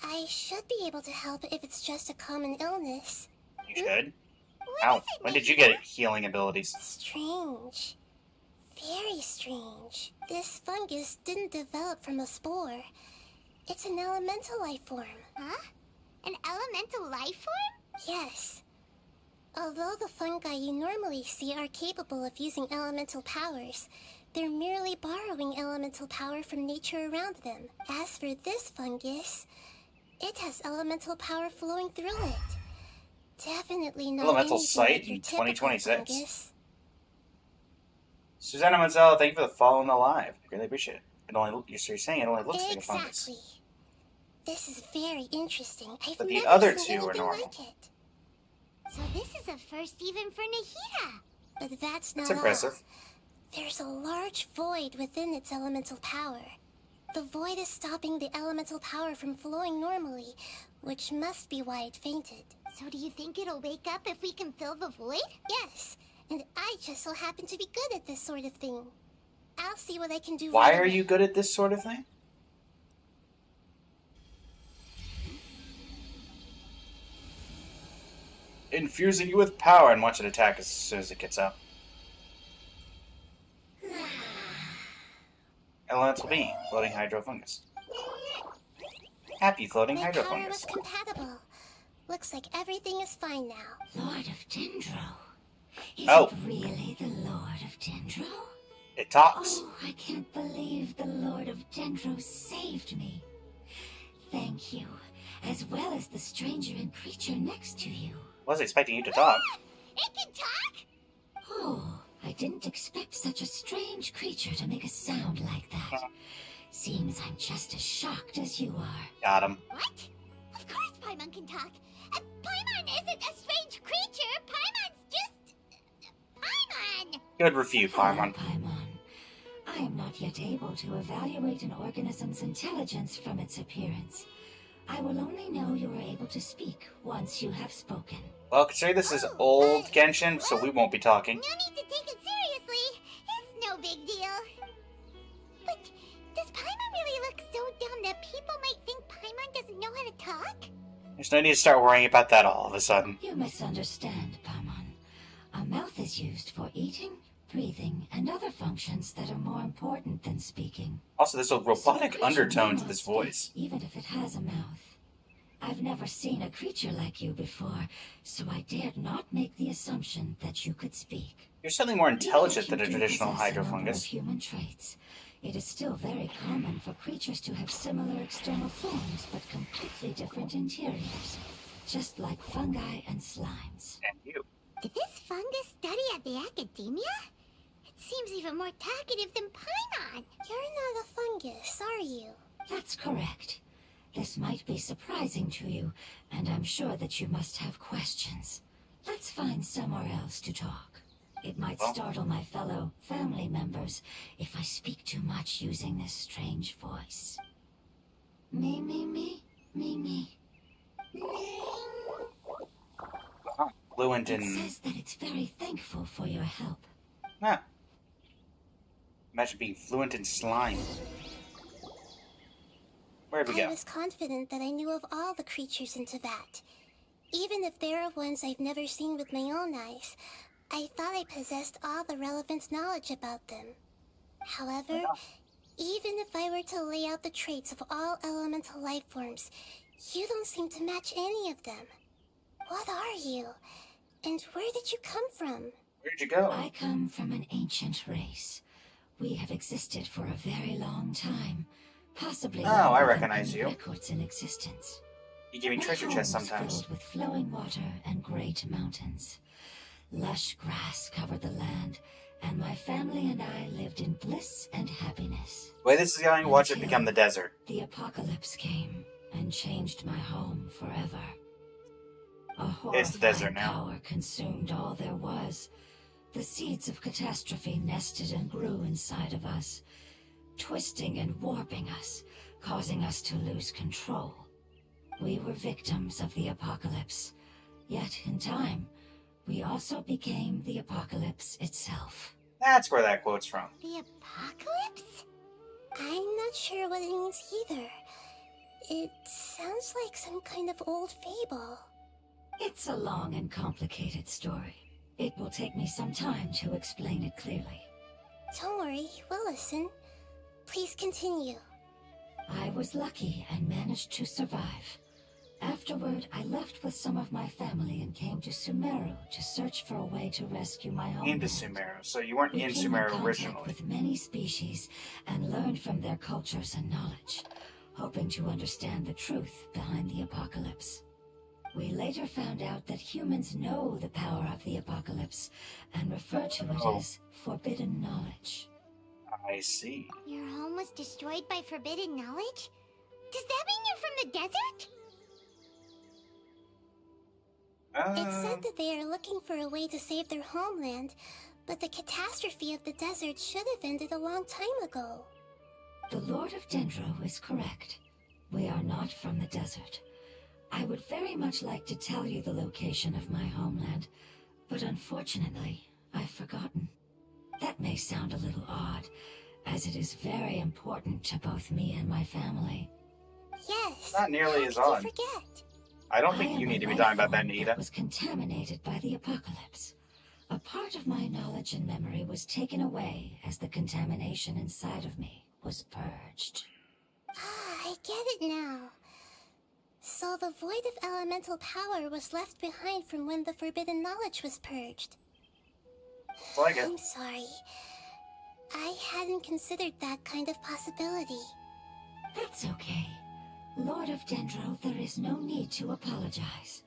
I should be able to help if it's just a common illness. You should. What Ow. is it, When did you Nahida? get healing abilities? Strange. Very strange. This fungus didn't develop from a spore. It's an elemental life form. Huh? An elemental life form? Yes. Although the fungi you normally see are capable of using elemental powers, they're merely borrowing elemental power from nature around them. As for this fungus, it has elemental power flowing through it. Definitely not Elemental anything sight like your in typical 2026. fungus. Susanna Manzella, thank you for the follow on the live. Really appreciate it. You're saying it only looks like a fungus. Exactly. This is very interesting. I've But the never other seen two are anything normal. like it. So this is a first even for Nahida. But that's not That's impressive. all. There's a large void within its elemental power. The void is stopping the elemental power from flowing normally, which must be why it fainted. So do you think it'll wake up if we can fill the void? Yes, and I just so happen to be good at this sort of thing. I'll see what I can do. Why right are away. you good at this sort of thing? Infusing you with power and watch it attack as soon as it gets up. Elemental being, floating hydrofungus. Happy floating My power hydrofungus. was compatible. Looks like everything is fine now. Lord of Dendro? Is Oh. it really the Lord of Dendro? It talks. Oh, I can't believe the Lord of Dendro saved me. Thank you, as well as the stranger and creature next to you. Was expecting you to talk. It can talk? Oh, I didn't expect such a strange creature to make a sound like that. Seems I'm just as shocked as you are. Got him. What? Of course Paimon can talk. Paimon isn't a strange creature. Paimon's just... Paimon! Good review, Hello, Paimon. Paimon. I am not yet able to evaluate an organism's intelligence from its appearance. I will only know you are able to speak once you have spoken. Well, consider this is old Genshin, so we won't be talking. No need to take it seriously. It's no big deal. But does Paimon really look so dumb that people might think Paimon doesn't know how to talk? There's no need to start worrying about that all of a sudden. You misunderstand, Paimon. A mouth is used for eating, breathing, and other functions that are more important than speaking. Also, there's a So robotic creature undertone may to not this speak, voice. even if it has a mouth. I've never seen a creature like you before, so I dared not make the assumption that you could speak. You're certainly more intelligent than a Even if you do traditional possess a number of hydrofungus. human traits, it is still very common for creatures to have similar external forms but completely different interiors, just like fungi and slimes. And you. Did this fungus study at the academia? It seems even more talkative than Paimon. You're not a fungus, are you? That's correct. This might be surprising to you, and I'm sure that you must have questions. Let's find somewhere else to talk. It might Well. startle my fellow family members if I speak too much using this strange voice. Me, me, me, me, me. Fluent It in... says that it's very thankful for your help. Huh. Imagine being fluent in slime. Where'd we I go? was confident that I knew of all the creatures in Tibet. Even if there are ones I've never seen with my own eyes, I thought I possessed all the relevant knowledge about them. However, even if I were to lay out the traits of all elemental life forms, you don't seem to match any of them. What are you? And where did you come from? Where'd you go? I come from an ancient race. We have existed for a very long time, possibly Oh, I longer than recognize any you. records in existence. You give me My treasure home chests was sometimes. filled with flowing water and great mountains. Lush grass covered the land, and my family and I lived in bliss and happiness. The way this is going, watch it become the desert. The apocalypse came and changed my home forever. A It's the desert horrifying now. power consumed all there was. The seeds of catastrophe nested and grew inside of us, twisting and warping us, causing us to lose control. We were victims of the apocalypse, yet in time, we also became the apocalypse itself. That's where that quote's from. The apocalypse? I'm not sure what it means either. It sounds like some kind of old fable. It's a long and complicated story. It will take me some time to explain it clearly. Don't worry, we'll listen. Please continue. I was lucky and managed to survive. Afterward, I left with some of my family and came to Sumeru to search for a way to rescue my Into homeland. Sumeru, so you weren't We in came Sumeru contact originally. with many species and learned from their cultures and knowledge, hoping to understand the truth behind the apocalypse. We later found out that humans know the power of the apocalypse and refer to it Oh. as forbidden knowledge. I see. Your home was destroyed by forbidden knowledge? Does that mean you're from the desert? It said that they are looking for a way to save their homeland, but the catastrophe of the desert should have ended a long time ago. The Lord of Dendro is correct. We are not from the desert. I would very much like to tell you the location of my homeland, but unfortunately, I've forgotten. That may sound a little odd, as it is very important to both me and my family. Yes. Not nearly How as could you odd. forget? I don't think you need to be talking about that, Nita. Was contaminated by the apocalypse. A part of my knowledge and memory was taken away as the contamination inside of me was purged. Ah, I get it now. So the void of elemental power was left behind from when the forbidden knowledge was purged. It's like it. I'm sorry. I hadn't considered that kind of possibility. That's okay. Lord of Dendro, there is no need to apologize.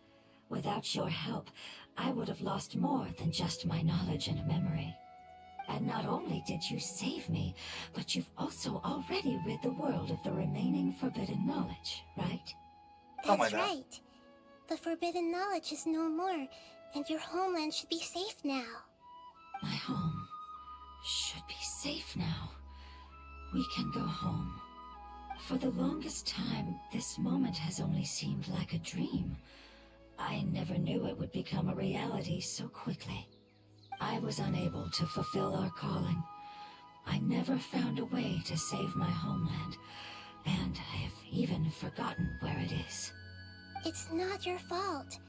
Without your help, I would have lost more than just my knowledge and memory. And not only did you save me, but you've also already rid the world of the remaining forbidden knowledge, right? Something That's like that. right. The forbidden knowledge is no more, and your homeland should be safe now. My home should be safe now. We can go home. For the longest time, this moment has only seemed like a dream. I never knew it would become a reality so quickly. I was unable to fulfill our calling. I never found a way to save my homeland, and I have even forgotten where it is. It's not your fault.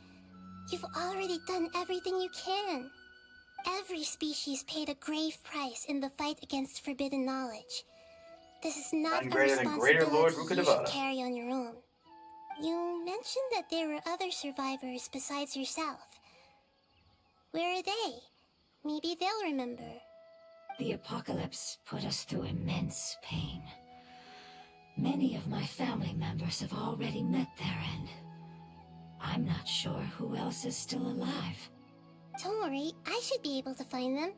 You've already done everything you can. Every species paid a grave price in the fight against forbidden knowledge. This is not None a greater than Greater Lord responsibility you Rukadeva. should carry on your own. You mentioned that there were other survivors besides yourself. Where are they? Maybe they'll remember. The apocalypse put us through immense pain. Many of my family members have already met their end. I'm not sure who else is still alive. Don't worry, I should be able to find them.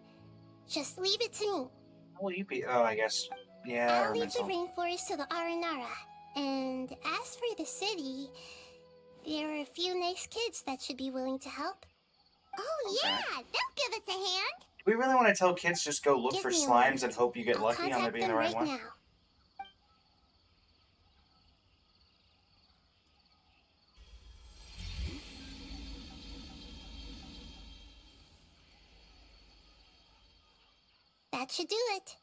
Just leave it to me. How will you be? Oh, I guess. Yeah, I I'll leave the remember. rainforest to the Aranara. And as for the city, there are a few nice kids that should be willing to help. Oh Okay. yeah, they'll give us a hand. Do we really want to tell kids just go look Give for me a slimes moment. and hope you get I'll lucky on there contact being the them right right one? now. That should do it.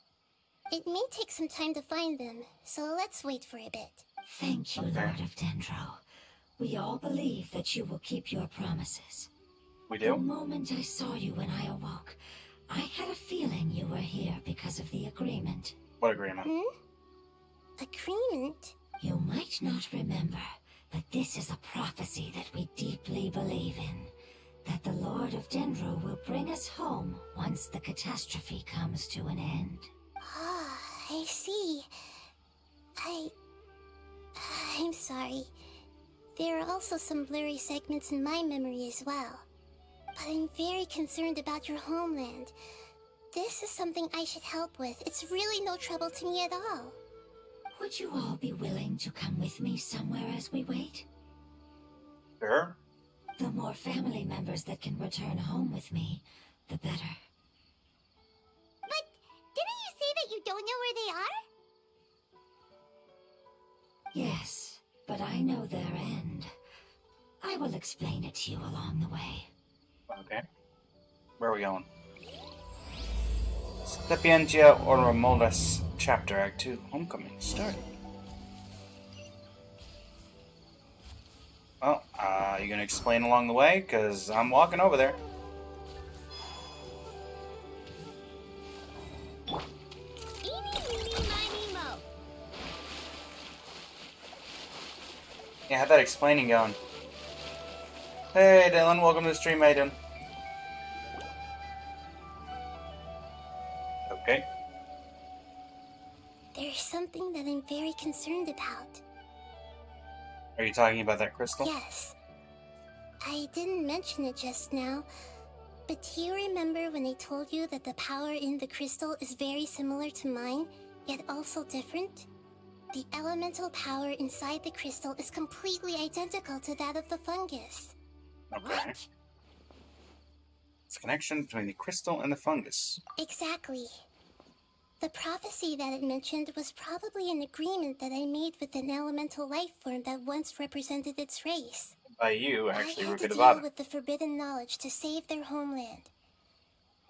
It may take some time to find them, so let's wait for a bit. Thank you, Okay. Lord of Dendro. We all believe that you will keep your promises. We The do? moment I saw you when I awoke, I had a feeling you were here because of the agreement. What agreement? Agreement? You might not remember, but this is a prophecy that we deeply believe in. That the Lord of Dendro will bring us home once the catastrophe comes to an end. Ah, I see. I'm sorry. There are also some blurry segments in my memory as well. But I'm very concerned about your homeland. This is something I should help with. It's really no trouble to me at all. Would you all be willing to come with me somewhere as we wait? Sure. The more family members that can return home with me, the better. But didn't you say that you don't know where they are? Yes, but I know their end. I will explain it to you along the way. Okay. Where are we going? Sapientia or Romulus, Chapter Act 2, Homecoming, start. Well, you gonna explain along the way? Because I'm walking over there. Yeah, have that explaining going. Hey, Dylan, welcome to the stream, how you doing? Okay. There's something that I'm very concerned about. Are you talking about that crystal? Yes. I didn't mention it just now, but do you remember when I told you that the power in the crystal is very similar to mine, yet also different? The elemental power inside the crystal is completely identical to that of the fungus. Okay. It's a connection between the crystal and the fungus. Exactly. The prophecy that it mentioned was probably an agreement that I made with an elemental life form that once represented its race. By you, actually, I had to Ruka the deal Bobbin. with the forbidden knowledge to save their homeland.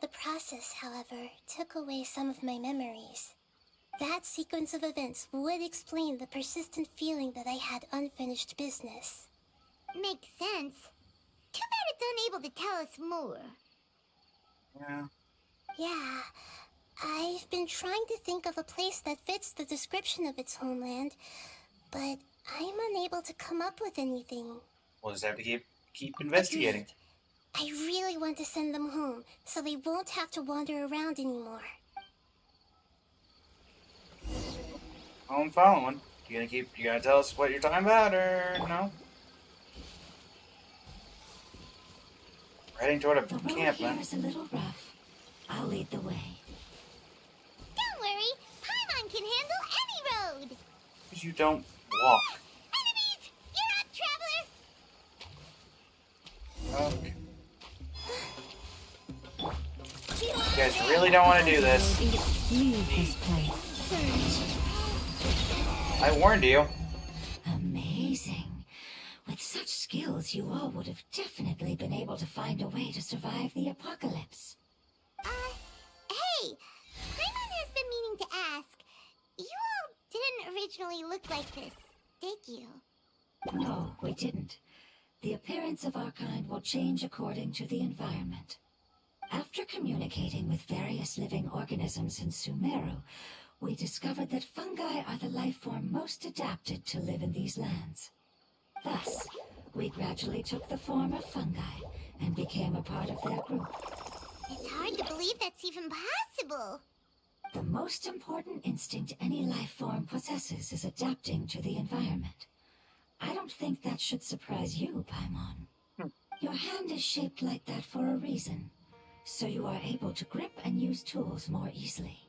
The process, however, took away some of my memories. That sequence of events would explain the persistent feeling that I had unfinished business. Makes sense. Too bad it's unable to tell us more. Yeah. Yeah, I've been trying to think of a place that fits the description of its homeland, but I'm unable to come up with anything. We'll just have to keep investigating. Agreed. I really want to send them home, so they won't have to wander around anymore. Oh, I'm following. You gonna tell us what you're talking about, or no? Heading toward a The road camp, here man. is a little rough. I'll lead the way. Don't worry, Paimon can handle any road. Because you don't walk. Enemies! You're up, traveler! Okay. You guys really don't want to do this. Leave this place. I warned you. Amazing. With such skills, you all would have definitely been able to find a way to survive the apocalypse. Hey! Paimon has been meaning to ask. You all didn't originally look like this, did you? No, we didn't. The appearance of our kind will change according to the environment. After communicating with various living organisms in Sumeru, we discovered that fungi are the life form most adapted to live in these lands. Thus, we gradually took the form of fungi and became a part of their group. It's hard to believe that's even possible. The most important instinct any life form possesses is adapting to the environment. I don't think that should surprise you, Paimon. Your hand is shaped like that for a reason, so you are able to grip and use tools more easily.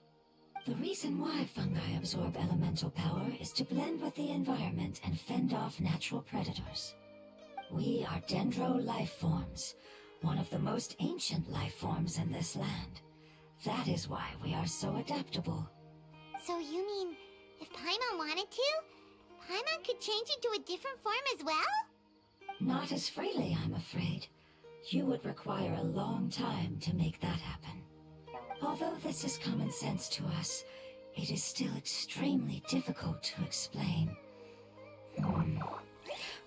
The reason why fungi absorb elemental power is to blend with the environment and fend off natural predators. We are dendro life forms, one of the most ancient life forms in this land. That is why we are so adaptable. So you mean, if Paimon wanted to, Paimon could change into a different form as well? Not as freely, I'm afraid. You would require a long time to make that happen. Although this is common sense to us, it is still extremely difficult to explain.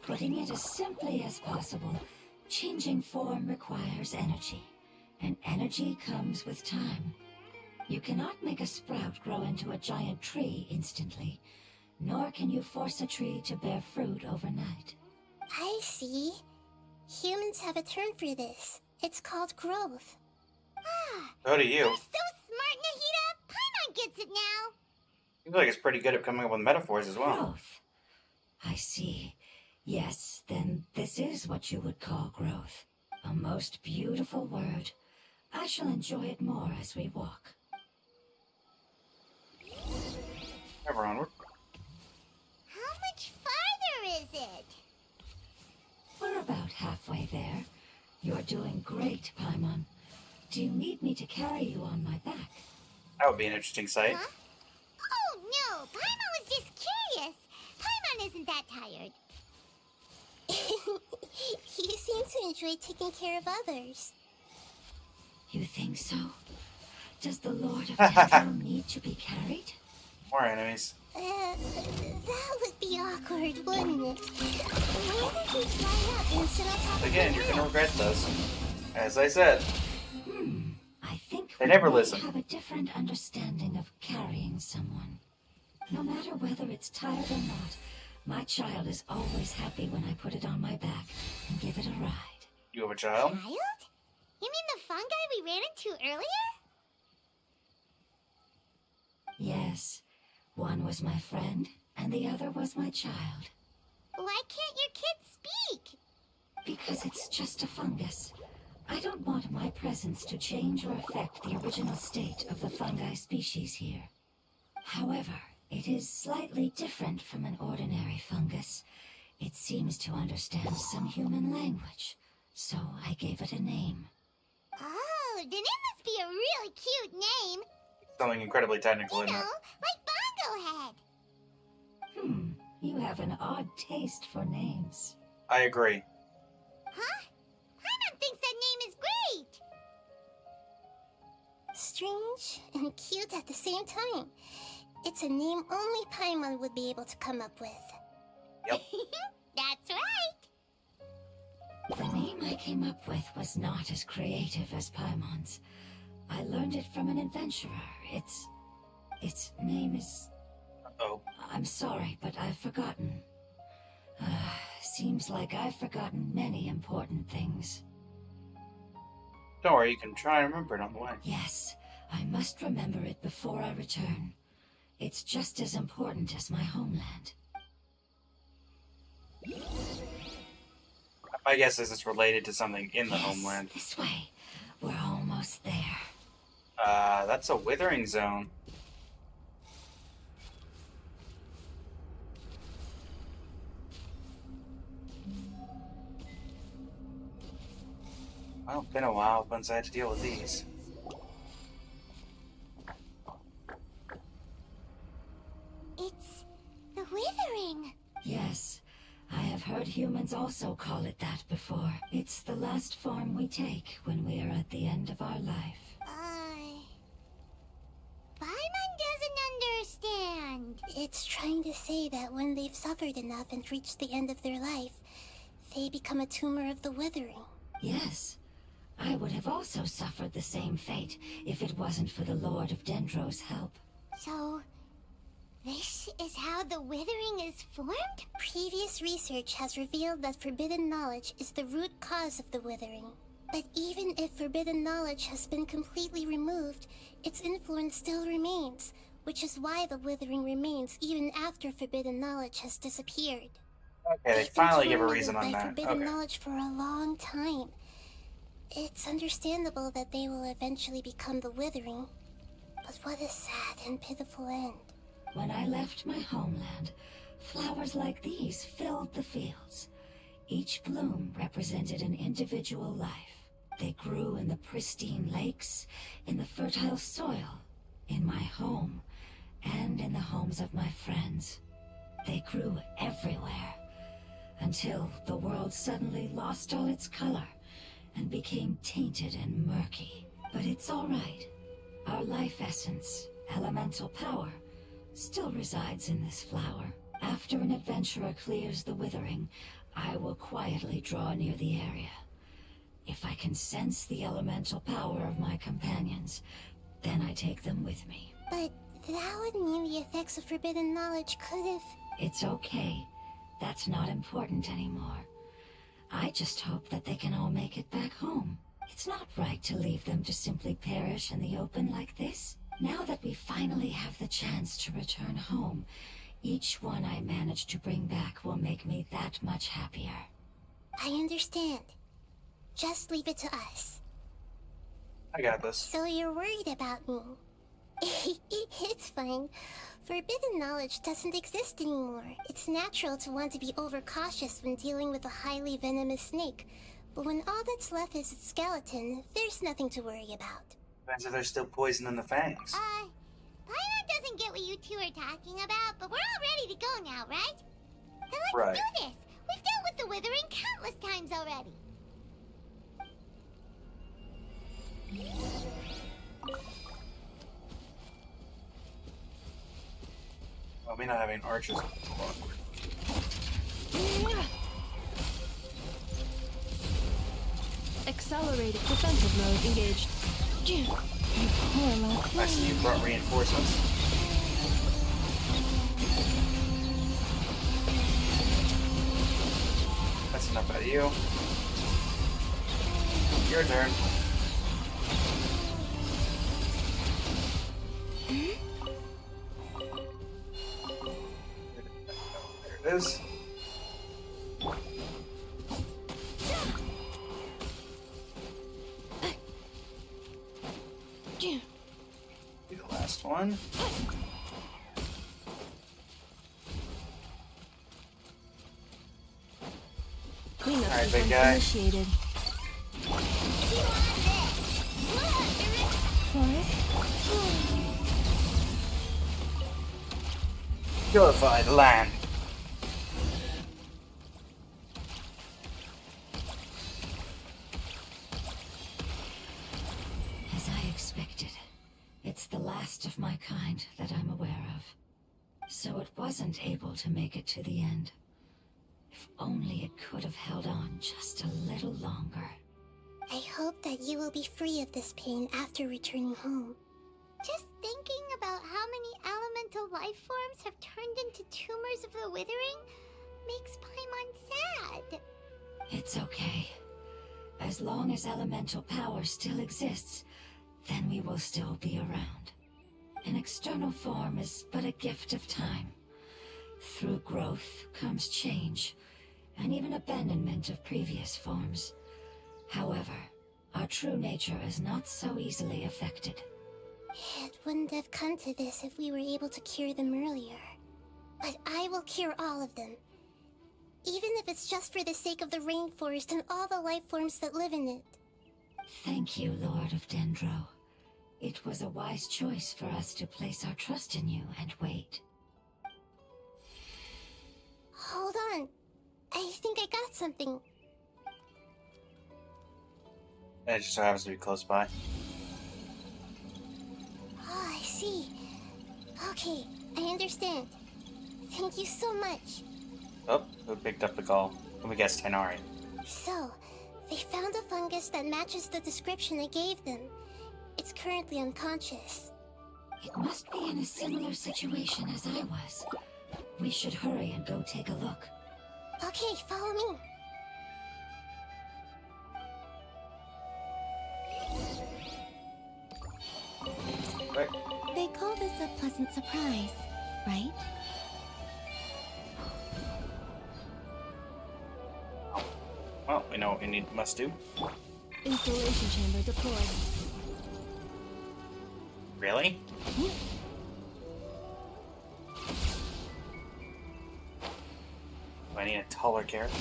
Putting it as simply as possible, changing form requires energy, and energy comes with time. You cannot make a sprout grow into a giant tree instantly, nor can you force a tree to bear fruit overnight. I see. Humans have a term for this. It's called growth. So do you. You're so smart, Nahida! Paimon gets it now! You feel like it's pretty good at coming up with metaphors as well. Growth. I see. Yes, then this is what you would call growth. A most beautiful word. I shall enjoy it more as we walk. Ever onward. How much farther is it? We're about halfway there. You're doing great, Paimon. Do you need me to carry you on my back? That would be an interesting sight. Huh? Oh no, Paimon was just curious. Paimon isn't that tired. You seem to enjoy taking care of others. You think so? Does the Lord of Dendro need to be carried? More enemies. That would be awkward, wouldn't it? Why don't you fly up and sit on top Again, of you're the gonna hill? regret this. As I said. I think They we never may listen. have a different understanding of carrying someone. No matter whether it's tired or not, my child is always happy when I put it on my back and give it a ride. You have a child? Child? You mean the fungi we ran into earlier? Yes, one was my friend and the other was my child. Why can't your kid speak? Because it's just a fungus. I don't want my presence to change or affect the original state of the fungi species here. However, It is slightly different from an ordinary fungus. It seems to understand some human language, so I gave it a name. Oh, then it must be a really cute name. Something incredibly technical, You isn't know, it? like Bongo Head. You have an odd taste for names. I agree. Huh? Paimon thinks that name is great. Strange and cute at the same time. It's a name only Paimon would be able to come up with. Yep. That's right. The name I came up with was not as creative as Paimon's. I learned it from an adventurer. Its name is... Oh. I'm sorry, but I've forgotten. Seems like I've forgotten many important things. Don't worry, you can try and remember it on the way. Yes, I must remember it before I return. It's just as important as my homeland. My guess is it's related to something in the Yes, homeland. This way. We're almost there. That's a withering zone. Well, been a while since I had to deal with these. It's the Withering. Yes, I have heard humans also call it that before. It's the last form we take when we are at the end of our life. Paimon doesn't understand. It's trying to say that when they've suffered enough and reached the end of their life, they become a tumor of the Withering. Yes, I would have also suffered the same fate if it wasn't for the Lord of Dendro's help. So, this is how the Withering is formed? Previous research has revealed that forbidden knowledge is the root cause of the Withering. But even if forbidden knowledge has been completely removed, its influence still remains, which is why the Withering remains even after forbidden knowledge has disappeared. Okay, they They've been finally give a tormented reason on by that. forbidden Okay. knowledge for a long time. It's understandable that they will eventually become the Withering, but what a sad and pitiful end. When I left my homeland, flowers like these filled the fields. Each bloom represented an individual life. They grew in the pristine lakes, in the fertile soil, in my home, and in the homes of my friends. They grew everywhere, until the world suddenly lost all its color and became tainted and murky. But it's all right. Our life essence, elemental power, still resides in this flower. After an adventurer clears the Withering, I will quietly draw near the area. If I can sense the elemental power of my companions, then I take them with me. But that would mean the effects of forbidden knowledge could have... It's okay. That's not important anymore. I just hope that they can all make it back home. It's not right to leave them to simply perish in the open like this. Now that we finally have the chance to return home, each one I manage to bring back will make me that much happier. I understand. Just leave it to us. I got this. So you're worried about me? It's fine. Forbidden knowledge doesn't exist anymore. It's natural to want to be overcautious when dealing with a highly venomous snake. But when all that's left is its skeleton, there's nothing to worry about. Depends if there's still poison in the fangs. Paimon doesn't get what you two are talking about, but we're all ready to go now, right? Then let's Right. do this. We've dealt with the Withering countless times already. Well, me not having archers. Accelerated defensive mode engaged. You poor little I see you brought reinforcements. That's enough out of you. Your turn. There it is. Be the last one. Cleanup Alright, big sequence guy. initiated. Forest? Purify the land. As I expected, it's the last of my kind that I'm aware of. So it wasn't able to make it to the end. If only it could have held on just a little longer. I hope that you will be free of this pain after returning home. Just thinking about how many elemental life forms have turned into tumors of the withering makes Paimon sad. It's okay. As long as elemental power still exists, then we will still be around. An external form is but a gift of time. Through growth comes change, and even abandonment of previous forms. However, our true nature is not so easily affected. It wouldn't have come to this if we were able to cure them earlier. But I will cure all of them. Even if it's just for the sake of the rainforest and all the life forms that live in it. Thank you, Lord of Dendro. It was a wise choice for us to place our trust in you and wait. Hold on. I think I got something. It just so happens to be close by. Oh, I see. Okay, I understand. Thank you so much. Oh, who picked up the call? Let me guess, Tainari. So, they found a fungus that matches the description I gave them. It's currently unconscious. It must be in a similar situation as I was. We should hurry and go take a look. Okay, follow me. Quick. They call this a pleasant surprise, right? Well, we know what we must do. Installation chamber deployed. Really? Do I need a taller character?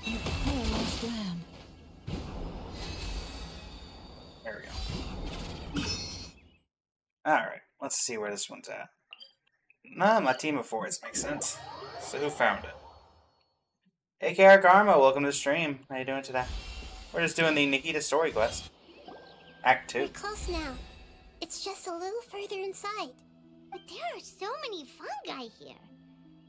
You paralyzed lamb. There we go. Alright, let's see where this one's at. Nah, my team of fours makes sense. So who found it? Hey KR Karma, welcome to the stream. How you doing today? We're just doing the Nikita story quest. Act We're 2. close now. It's just a little further inside. But there are so many fungi here.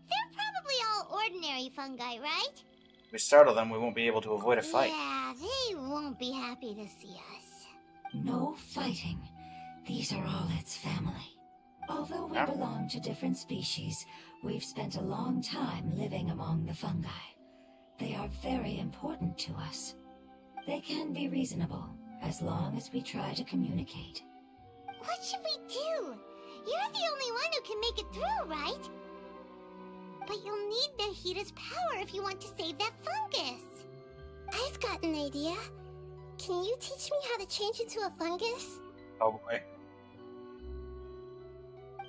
They're probably all ordinary fungi, right? If we startle them, we won't be able to avoid a fight. Yeah, they won't be happy to see us. No fighting. These are all its family. Although we belong to different species, we've spent a long time living among the fungi. They are very important to us. They can be reasonable, as long as we try to communicate. What should we do? You're the only one who can make it through, right? But you'll need Nahita's power if you want to save that fungus. I've got an idea. Can you teach me how to change into a fungus? Oh boy.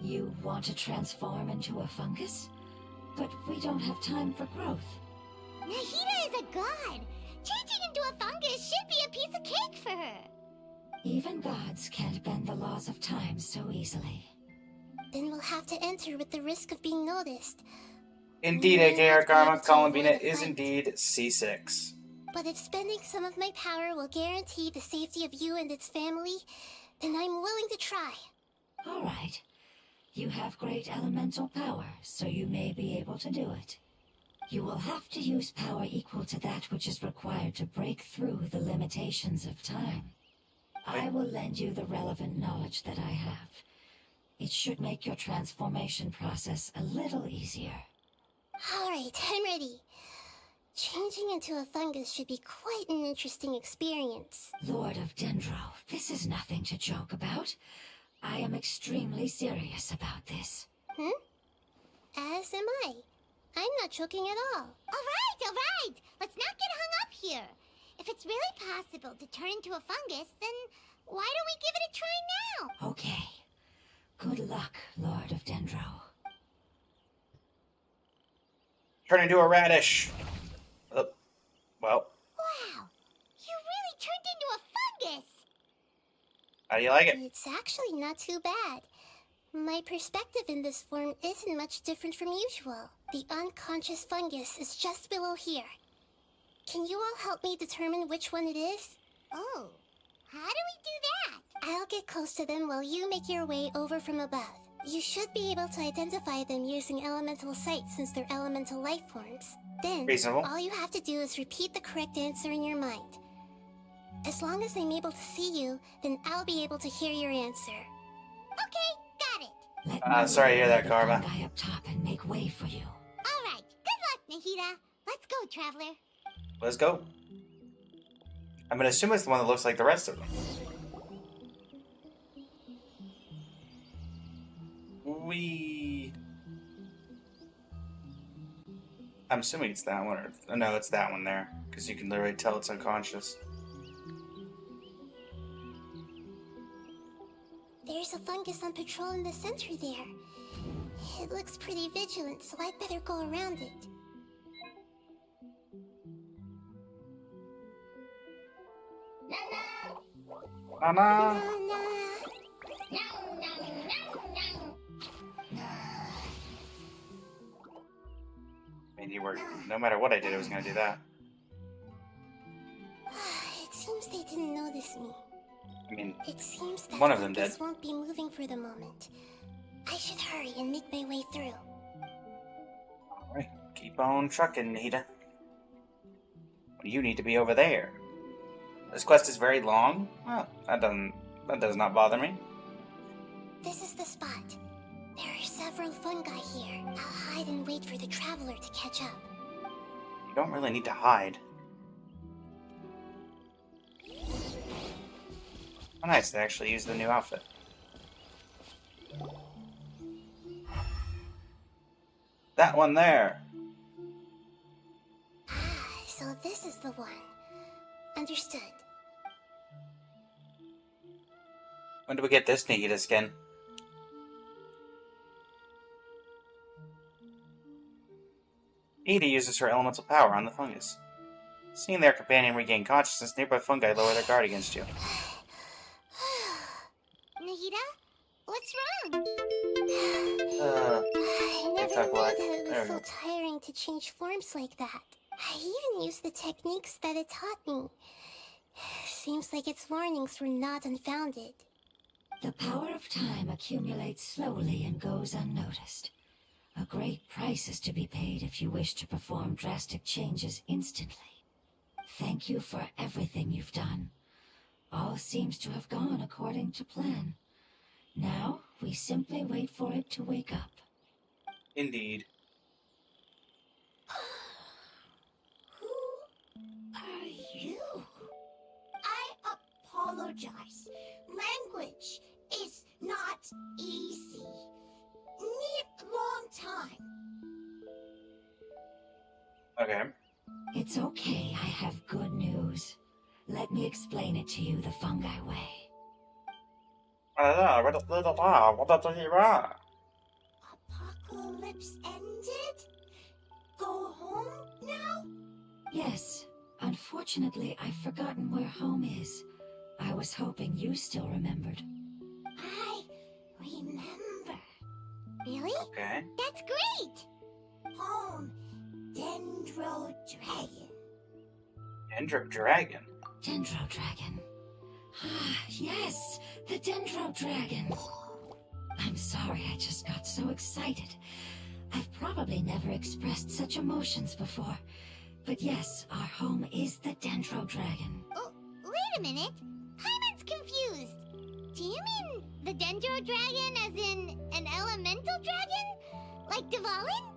You want to transform into a fungus? But we don't have time for growth. Nahita is a god. Changing into a fungus should be a piece of cake for her. Even gods can't bend the laws of time so easily. Then we'll have to enter with the risk of being noticed. Indeed, AKR Karma, Columbina is indeed C6. But if spending some of my power will guarantee the safety of you and its family, then I'm willing to try. All right. You have great elemental power, so you may be able to do it. You will have to use power equal to that which is required to break through the limitations of time. I will lend you the relevant knowledge that I have. It should make your transformation process a little easier. Alright, I'm ready. Changing into a fungus should be quite an interesting experience. Lord of Dendro, this is nothing to joke about. I am extremely serious about this. As am I. I'm not joking at all. All right. Let's not get hung up here. If it's really possible to turn into a fungus, then why don't we give it a try now? Okay. Good luck, Lord of Dendro. Turn into a radish. Oh, well, Wow, you really turned into a fungus! how do you like it? It's actually not too bad. My perspective in this form isn't much different from usual. The unconscious fungus is just below here. Can you all help me determine which one it is? Oh, how do we do that? I'll get close to them while you make your way over from above. You should be able to identify them using elemental sight since they're elemental life forms. Then, Reasonable. all you have to do is repeat the correct answer in your mind. As long as I'm able to see you, then I'll be able to hear your answer. Okay, got it. Let me sorry to hear that, the Garba. fungi up top and make way for you. All right, good luck, Nahida. Let's go, Traveler. Let's go. I'm gonna assume it's the one that looks like the rest of them. I'm assuming it's that one, or no, it's that one there, because you can literally tell it's unconscious. There's a fungus on patrol in the center there. It looks pretty vigilant, so I'd better go around it. Mama! I mean, you were, no matter what I did, it was gonna do that. It seems they didn't notice me. I mean, It seems that one of them fungus did. won't be moving for the moment. I should hurry and make my way through. alright, keep on trucking, Nita. You need to be over there. This quest is very long. Well, that does not bother me. This is the spot. There are several fungi here. I'll hide and wait for the traveler to catch up. You don't really need to hide. Oh, nice, they actually used the new outfit. That one there. Ah, so this is the one. Understood. When do we get this Nikita skin? Ada uses her elemental power on the fungus. Seeing their companion regain consciousness, nearby fungi lower their guard against you. Nahida, what's wrong? I never talk knew black. that it There was we so go. tiring to change forms like that. I even used the techniques that it taught me. Seems like its warnings were not unfounded. The power of time accumulates slowly and goes unnoticed. A great price is to be paid if you wish to perform drastic changes instantly. Thank you for everything you've done. All seems to have gone according to plan. Now, we simply wait for it to wake up. Indeed. Who are you? I apologize. Language is not easy. Need long time. Okay. It's okay, I have good news. Let me explain it to you the fungi way. Apocalypse ended? Go home now? Yes, unfortunately, I've forgotten where home is. I was hoping you still remembered. I remember. Really? Okay. That's great! Home, Dendro Dragon. Dendro Dragon. Dendro Dragon. Ah, yes, the Dendro Dragon. I'm sorry, I just got so excited. I've probably never expressed such emotions before. But yes, our home is the Dendro Dragon. Oh, wait a minute. Hyman's confused. Do you mean the Dendro Dragon as in an elemental dragon? Like Dvalin?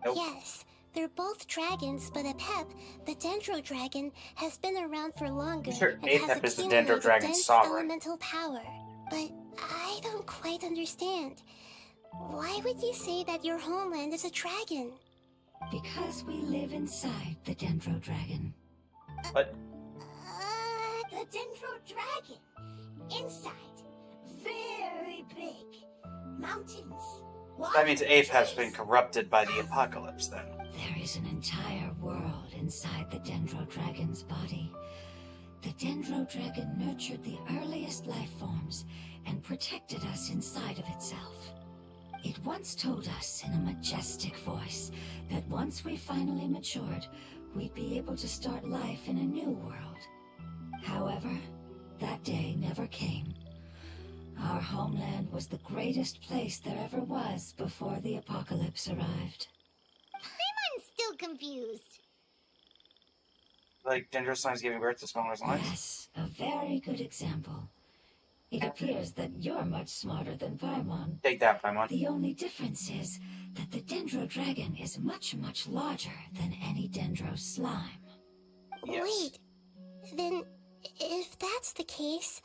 Nope. Yes, they're both dragons, but Apep, the Dendro Dragon, has been around for longer Sure, and Apep has is the Dendro accumulated Dragon's dense sovereign. elemental power. But I don't quite understand. Why would you say that your homeland is a dragon? Because we live inside the Dendro Dragon. But The Dendro Dragon. Inside. Very big. Mountains. that means Apep's been corrupted by the apocalypse then. There is an entire world inside the Dendro Dragon's body. The Dendro Dragon nurtured the earliest life forms and protected us inside of itself. It once told us in a majestic voice that once we finally matured, we'd be able to start life in a new world. However, that day never came. Our homeland was the greatest place there ever was before the apocalypse arrived. I'm still confused. Like Dendro slimes giving birth to smaller slimes? Yes, a very good example. It appears that you're much smarter than Paimon. Take that, Paimon. The only difference is that the Dendro Dragon is much, much larger than any Dendro slime. Yes. Wait, then if that's the case,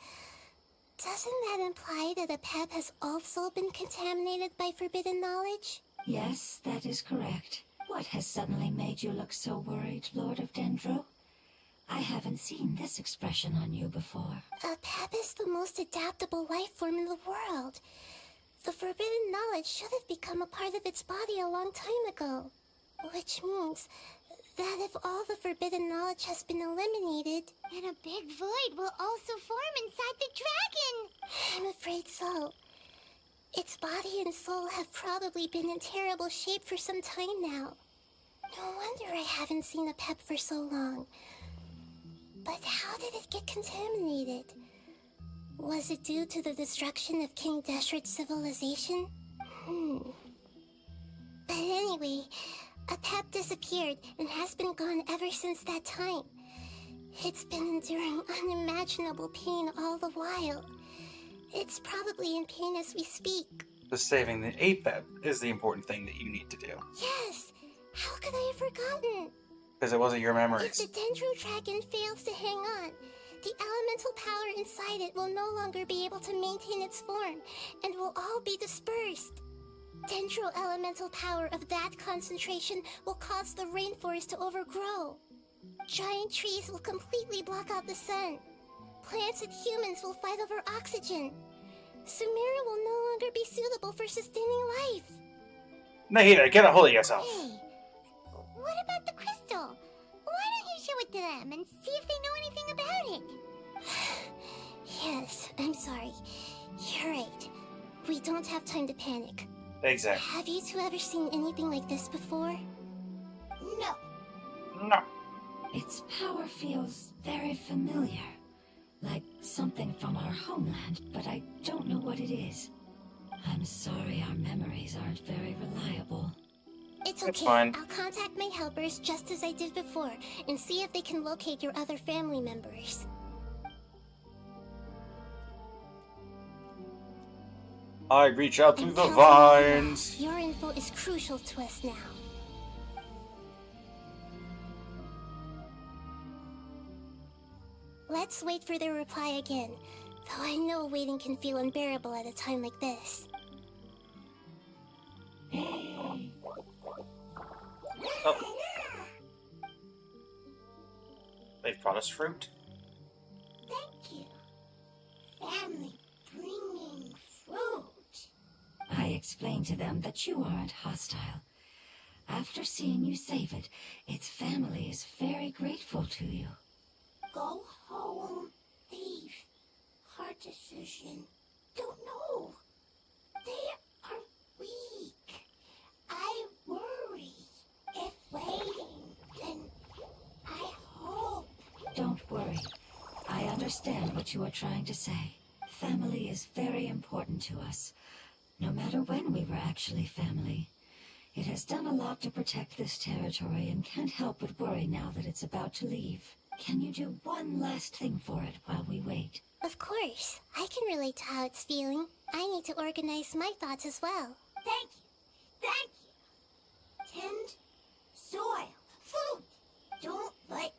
doesn't that imply that a pep has also been contaminated by forbidden knowledge? Yes, that is correct. What has suddenly made you look so worried, Lord of Dendro? I haven't seen this expression on you before. A pep is the most adaptable life form in the world. The forbidden knowledge should have become a part of its body a long time ago. Which means that if all the forbidden knowledge has been eliminated, And a big void will also form inside the dragon. I'm afraid so. Its body and soul have probably been in terrible shape for some time now. No wonder I haven't seen a pep for so long. But how did it get contaminated? Was it due to the destruction of King Deshret's civilization? But anyway, a pep disappeared and has been gone ever since that time. It's been enduring unimaginable pain all the while. It's probably in pain as we speak. Just saving the Apep is the important thing that you need to do. Yes! How could I have forgotten? Because it wasn't your If memories. the Dendro Dragon fails to hang on, the elemental power inside it will no longer be able to maintain its form, and will all be dispersed. Dendro elemental power of that concentration will cause the rainforest to overgrow. Giant trees will completely block out the sun. Plants and humans will fight over oxygen. Sumeru will no longer be suitable for sustaining life. Nahida, get a hold of yourself. Hey, what about the crystal? Why don't you show it to them and see if they know anything about it? Yes, I'm sorry. You're right. We don't have time to panic. Exactly. Have you two ever seen anything like this before? No. No. Its power feels very familiar. Like something from our homeland, but I don't know what it is. I'm sorry our memories aren't very reliable. It's It's okay. fine. I'll contact my helpers just as I did before and see if they can locate your other family members. I reach out through And the count on me now. vines. Your info is crucial to us now. Let's wait for their reply again, though I know waiting can feel unbearable at a time like this. Oh. They've brought us fruit. Thank you. Family bringing fruit. I explained to them that you aren't hostile. After seeing you save it, its family is very grateful to you. Go home, thief. Hard decision. Don't know. They are weak. I worry. If waiting, then I hope. Don't worry. I understand what you are trying to say. Family is very important to us, no matter when we were actually family. It has done a lot to protect this territory and can't help but worry now that it's about to leave. Can you do one last thing for it while we wait? Of course, I can relate to how it's feeling. I need to organize my thoughts as well. Thank you. Thank you. Tend soil. Food. Don't like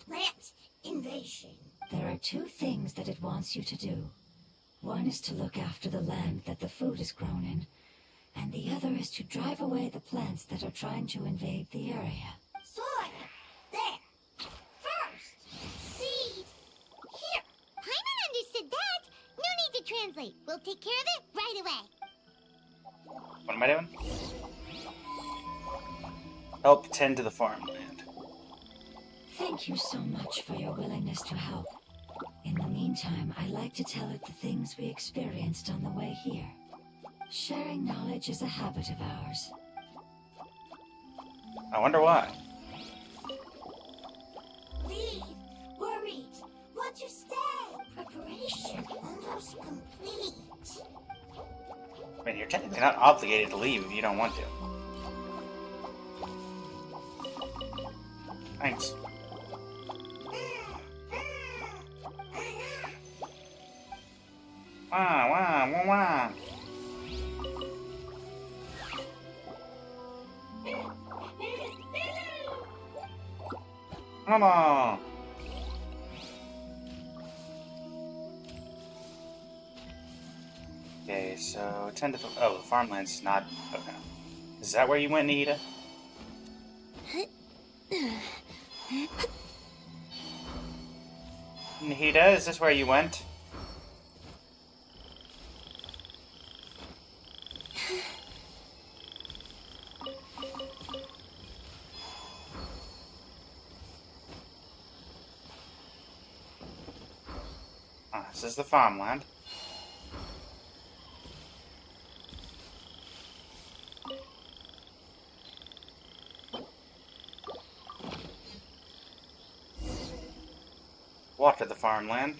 plant invasion. There are two things that it wants you to do. One is to look after the land that the food is grown in, and the other is to drive away the plants that are trying to invade the area. Soil. There. First. Seed. Here. Paimon understood that. No need to translate. We'll take care of it right away. What am I doing? help tend to the farmland. Thank you so much for your willingness to help. In the meantime, I'd like to tell it the things we experienced on the way here. Sharing knowledge is a habit of ours. I wonder why. Leave. Worried. Want to stay. Preparation almost complete. I mean, you're technically not obligated to leave if you don't want to. Thanks. Wah, wah, wah, wah. Come on. Okay, so tend to the farmland's not okay. Is that where you went, Nita? Nita, is this where you went? This is the farmland. Water the farmland.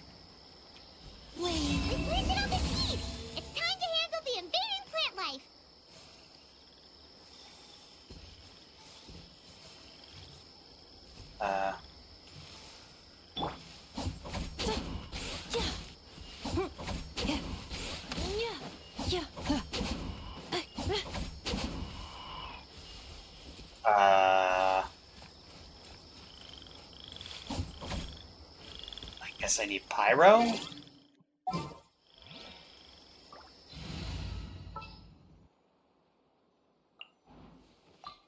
Wait. We planted all the seeds! It's time to handle the invading plant life! I guess I need pyro?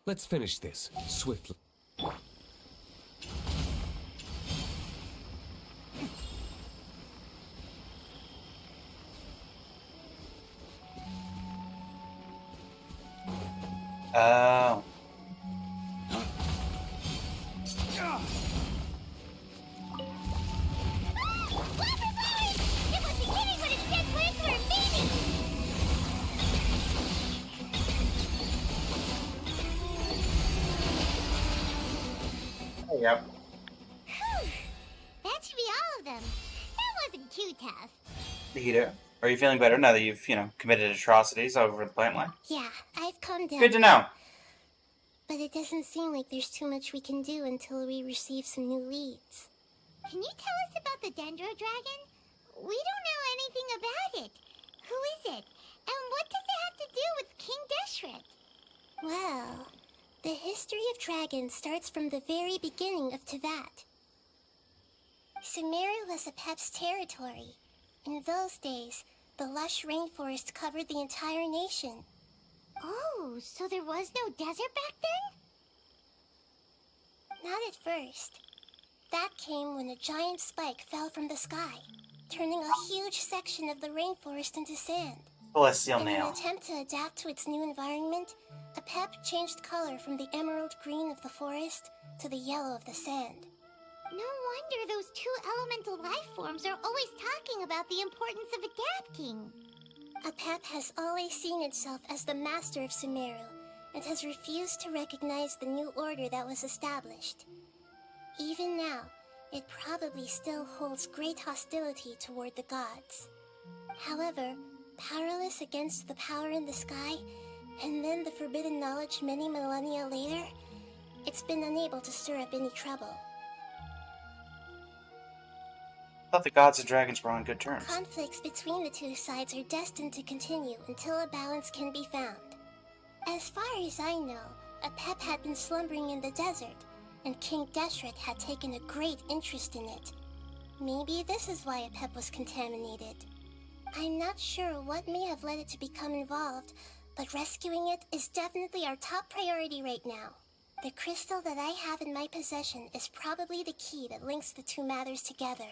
Let's finish this swiftly. Oh. It wasn't hitting when its dead plants were invading! Yep. That should be all of them. That wasn't too tough. Nita, are you feeling better now that you've, committed atrocities over the plant line? Yeah, I've calmed down. Good to know. But it doesn't seem like there's too much we can do until we receive some new leads. Can you tell us about the Dendro Dragon? We don't know anything about it. Who is it? And what does it have to do with King Deshret? Well, the history of dragons starts from the very beginning of Tevat. Sumeru was Apep's territory. In those days, the lush rainforest covered the entire nation. Oh, so there was no desert back then? Not at first. That came when a giant spike fell from the sky, turning a huge section of the rainforest into sand. Celestial In an nail. attempt to adapt to its new environment, Apep changed color from the emerald green of the forest to the yellow of the sand. No wonder those two elemental life forms are always talking about the importance of adapting. Apep has always seen itself as the master of Sumeru, and has refused to recognize the new order that was established. Even now, it probably still holds great hostility toward the gods. However, powerless against the power in the sky, and then the forbidden knowledge many millennia later, it's been unable to stir up any trouble. I thought the gods and dragons were on good terms. Conflicts between the two sides are destined to continue until a balance can be found. As far as I know, Apep had been slumbering in the desert, and King Deshret had taken a great interest in it. Maybe this is why Apep was contaminated. I'm not sure what may have led it to become involved, but rescuing it is definitely our top priority right now. The crystal that I have in my possession is probably the key that links the two matters together.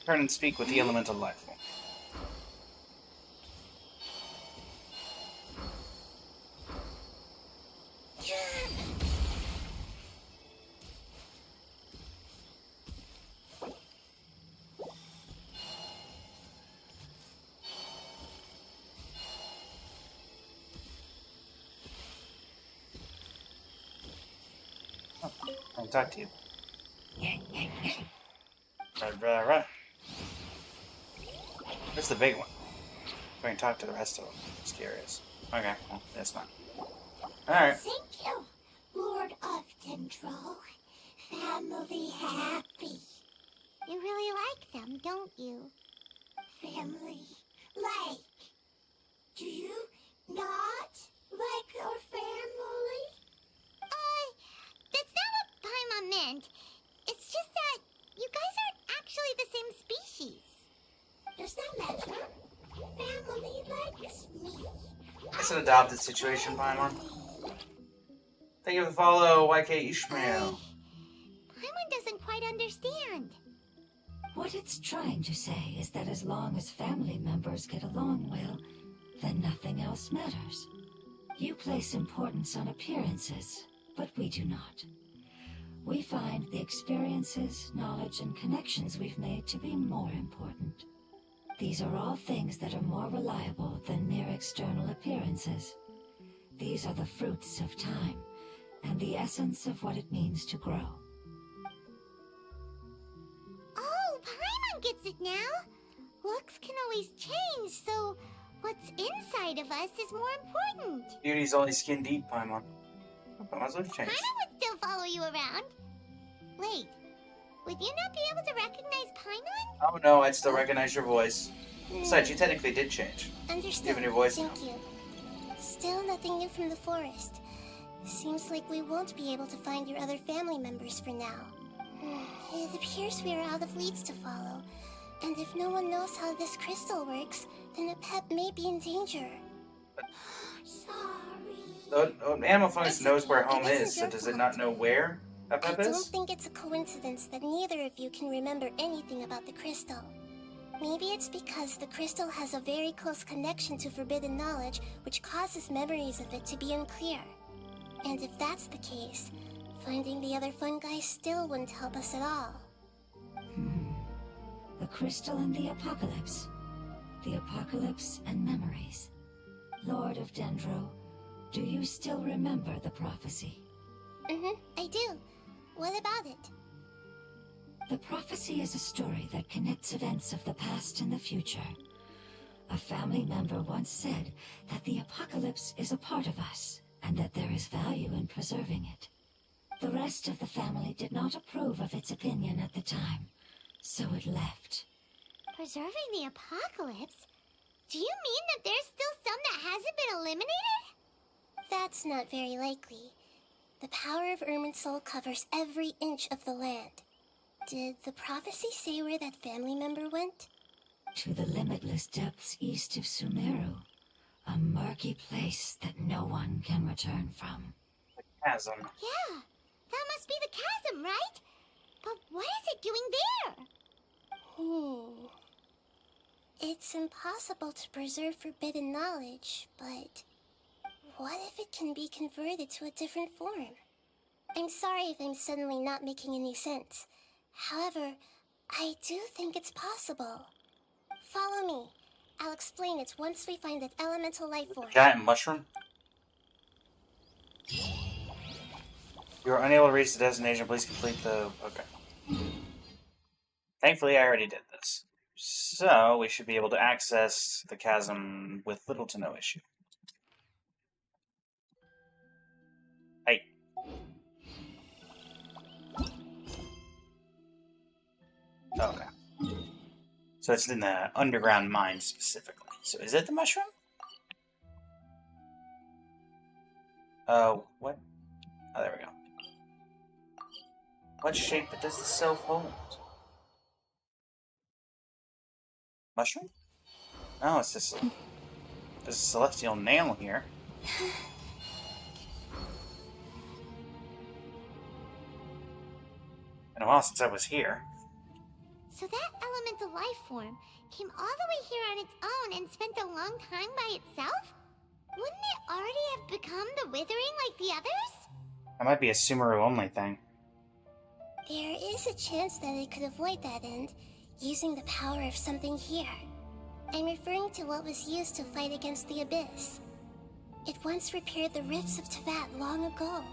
Turn and speak with the elemental life form. I can talk to you. Right. Where's the big one? I can talk to the rest of them. Just curious. Okay, well, that's fine. Alright. Thank you, Lord of Dendro. Family happy. You really like them, don't you? Family. Like. Do you not like your family? That's not what Paimon meant. It's just that you guys aren't actually the same species. Does that matter? Family likes me. It's an adopted situation, Paimon. Thank you for the follow, YK Ishmael. Paimon doesn't quite understand. What it's trying to say is that as long as family members get along well, then nothing else matters. You place importance on appearances, but we do not. We find the experiences, knowledge, and connections we've made to be more important. These are all things that are more reliable than mere external appearances. These are the fruits of time, and the essence of what it means to grow. Oh, Paimon gets it now. Looks can always change, so what's inside of us is more important. Beauty's only skin deep, Paimon. But my look changed. Paimon would still follow you around. Wait, would you not be able to recognize Paimon? Oh no, I'd still recognize your voice. Besides, you technically did change. Understood. Given your voice Thank you. Still nothing new from the forest. Seems like we won't be able to find your other family members for now. It appears we are out of leads to follow. And if no one knows how this crystal works, then the pet may be in danger. Sorry. Animal Fungus knows where home It isn't is, so your does it fault. not know where a I pep don't is? think it's a coincidence that neither of you can remember anything about the crystal. Maybe it's because the crystal has a very close connection to forbidden knowledge, which causes memories of it to be unclear. And if that's the case, finding the other fungi still wouldn't help us at all. The crystal and the apocalypse. The apocalypse and memories. Lord of Dendro, do you still remember the prophecy? I do. What about it? The prophecy is a story that connects events of the past and the future. A family member once said that the apocalypse is a part of us, and that there is value in preserving it. The rest of the family did not approve of its opinion at the time, so it left. Preserving the apocalypse? Do you mean that there's still some that hasn't been eliminated? That's not very likely. The power of Irminsul covers every inch of the land. Did the prophecy say where that family member went? To the limitless depths east of Sumeru, a murky place that no one can return from. Chasm. Yeah, that must be the chasm, right? But what is it doing there? It's impossible to preserve forbidden knowledge, but what if it can be converted to a different form? I'm sorry if I'm suddenly not making any sense. However, I do think it's possible. Follow me. I'll explain it once we find that elemental life form. Giant mushroom? You are unable to reach the destination. Please complete the... Okay. Thankfully, I already did this. So, we should be able to access the chasm with little to no issue. Hey. Okay. So it's in the underground mine specifically. So is it the mushroom? What? Oh, there we go. What shape does the self hold? Mushroom? Oh, it's this. There's a celestial nail here. Been a while since I was here. So that elemental life form came all the way here on its own and spent a long time by itself? Wouldn't it already have become the Withering like the others? That might be a Sumeru only thing. There is a chance that it could avoid that end, using the power of something here. I'm referring to what was used to fight against the Abyss. It once repaired the rifts of Tevat long ago.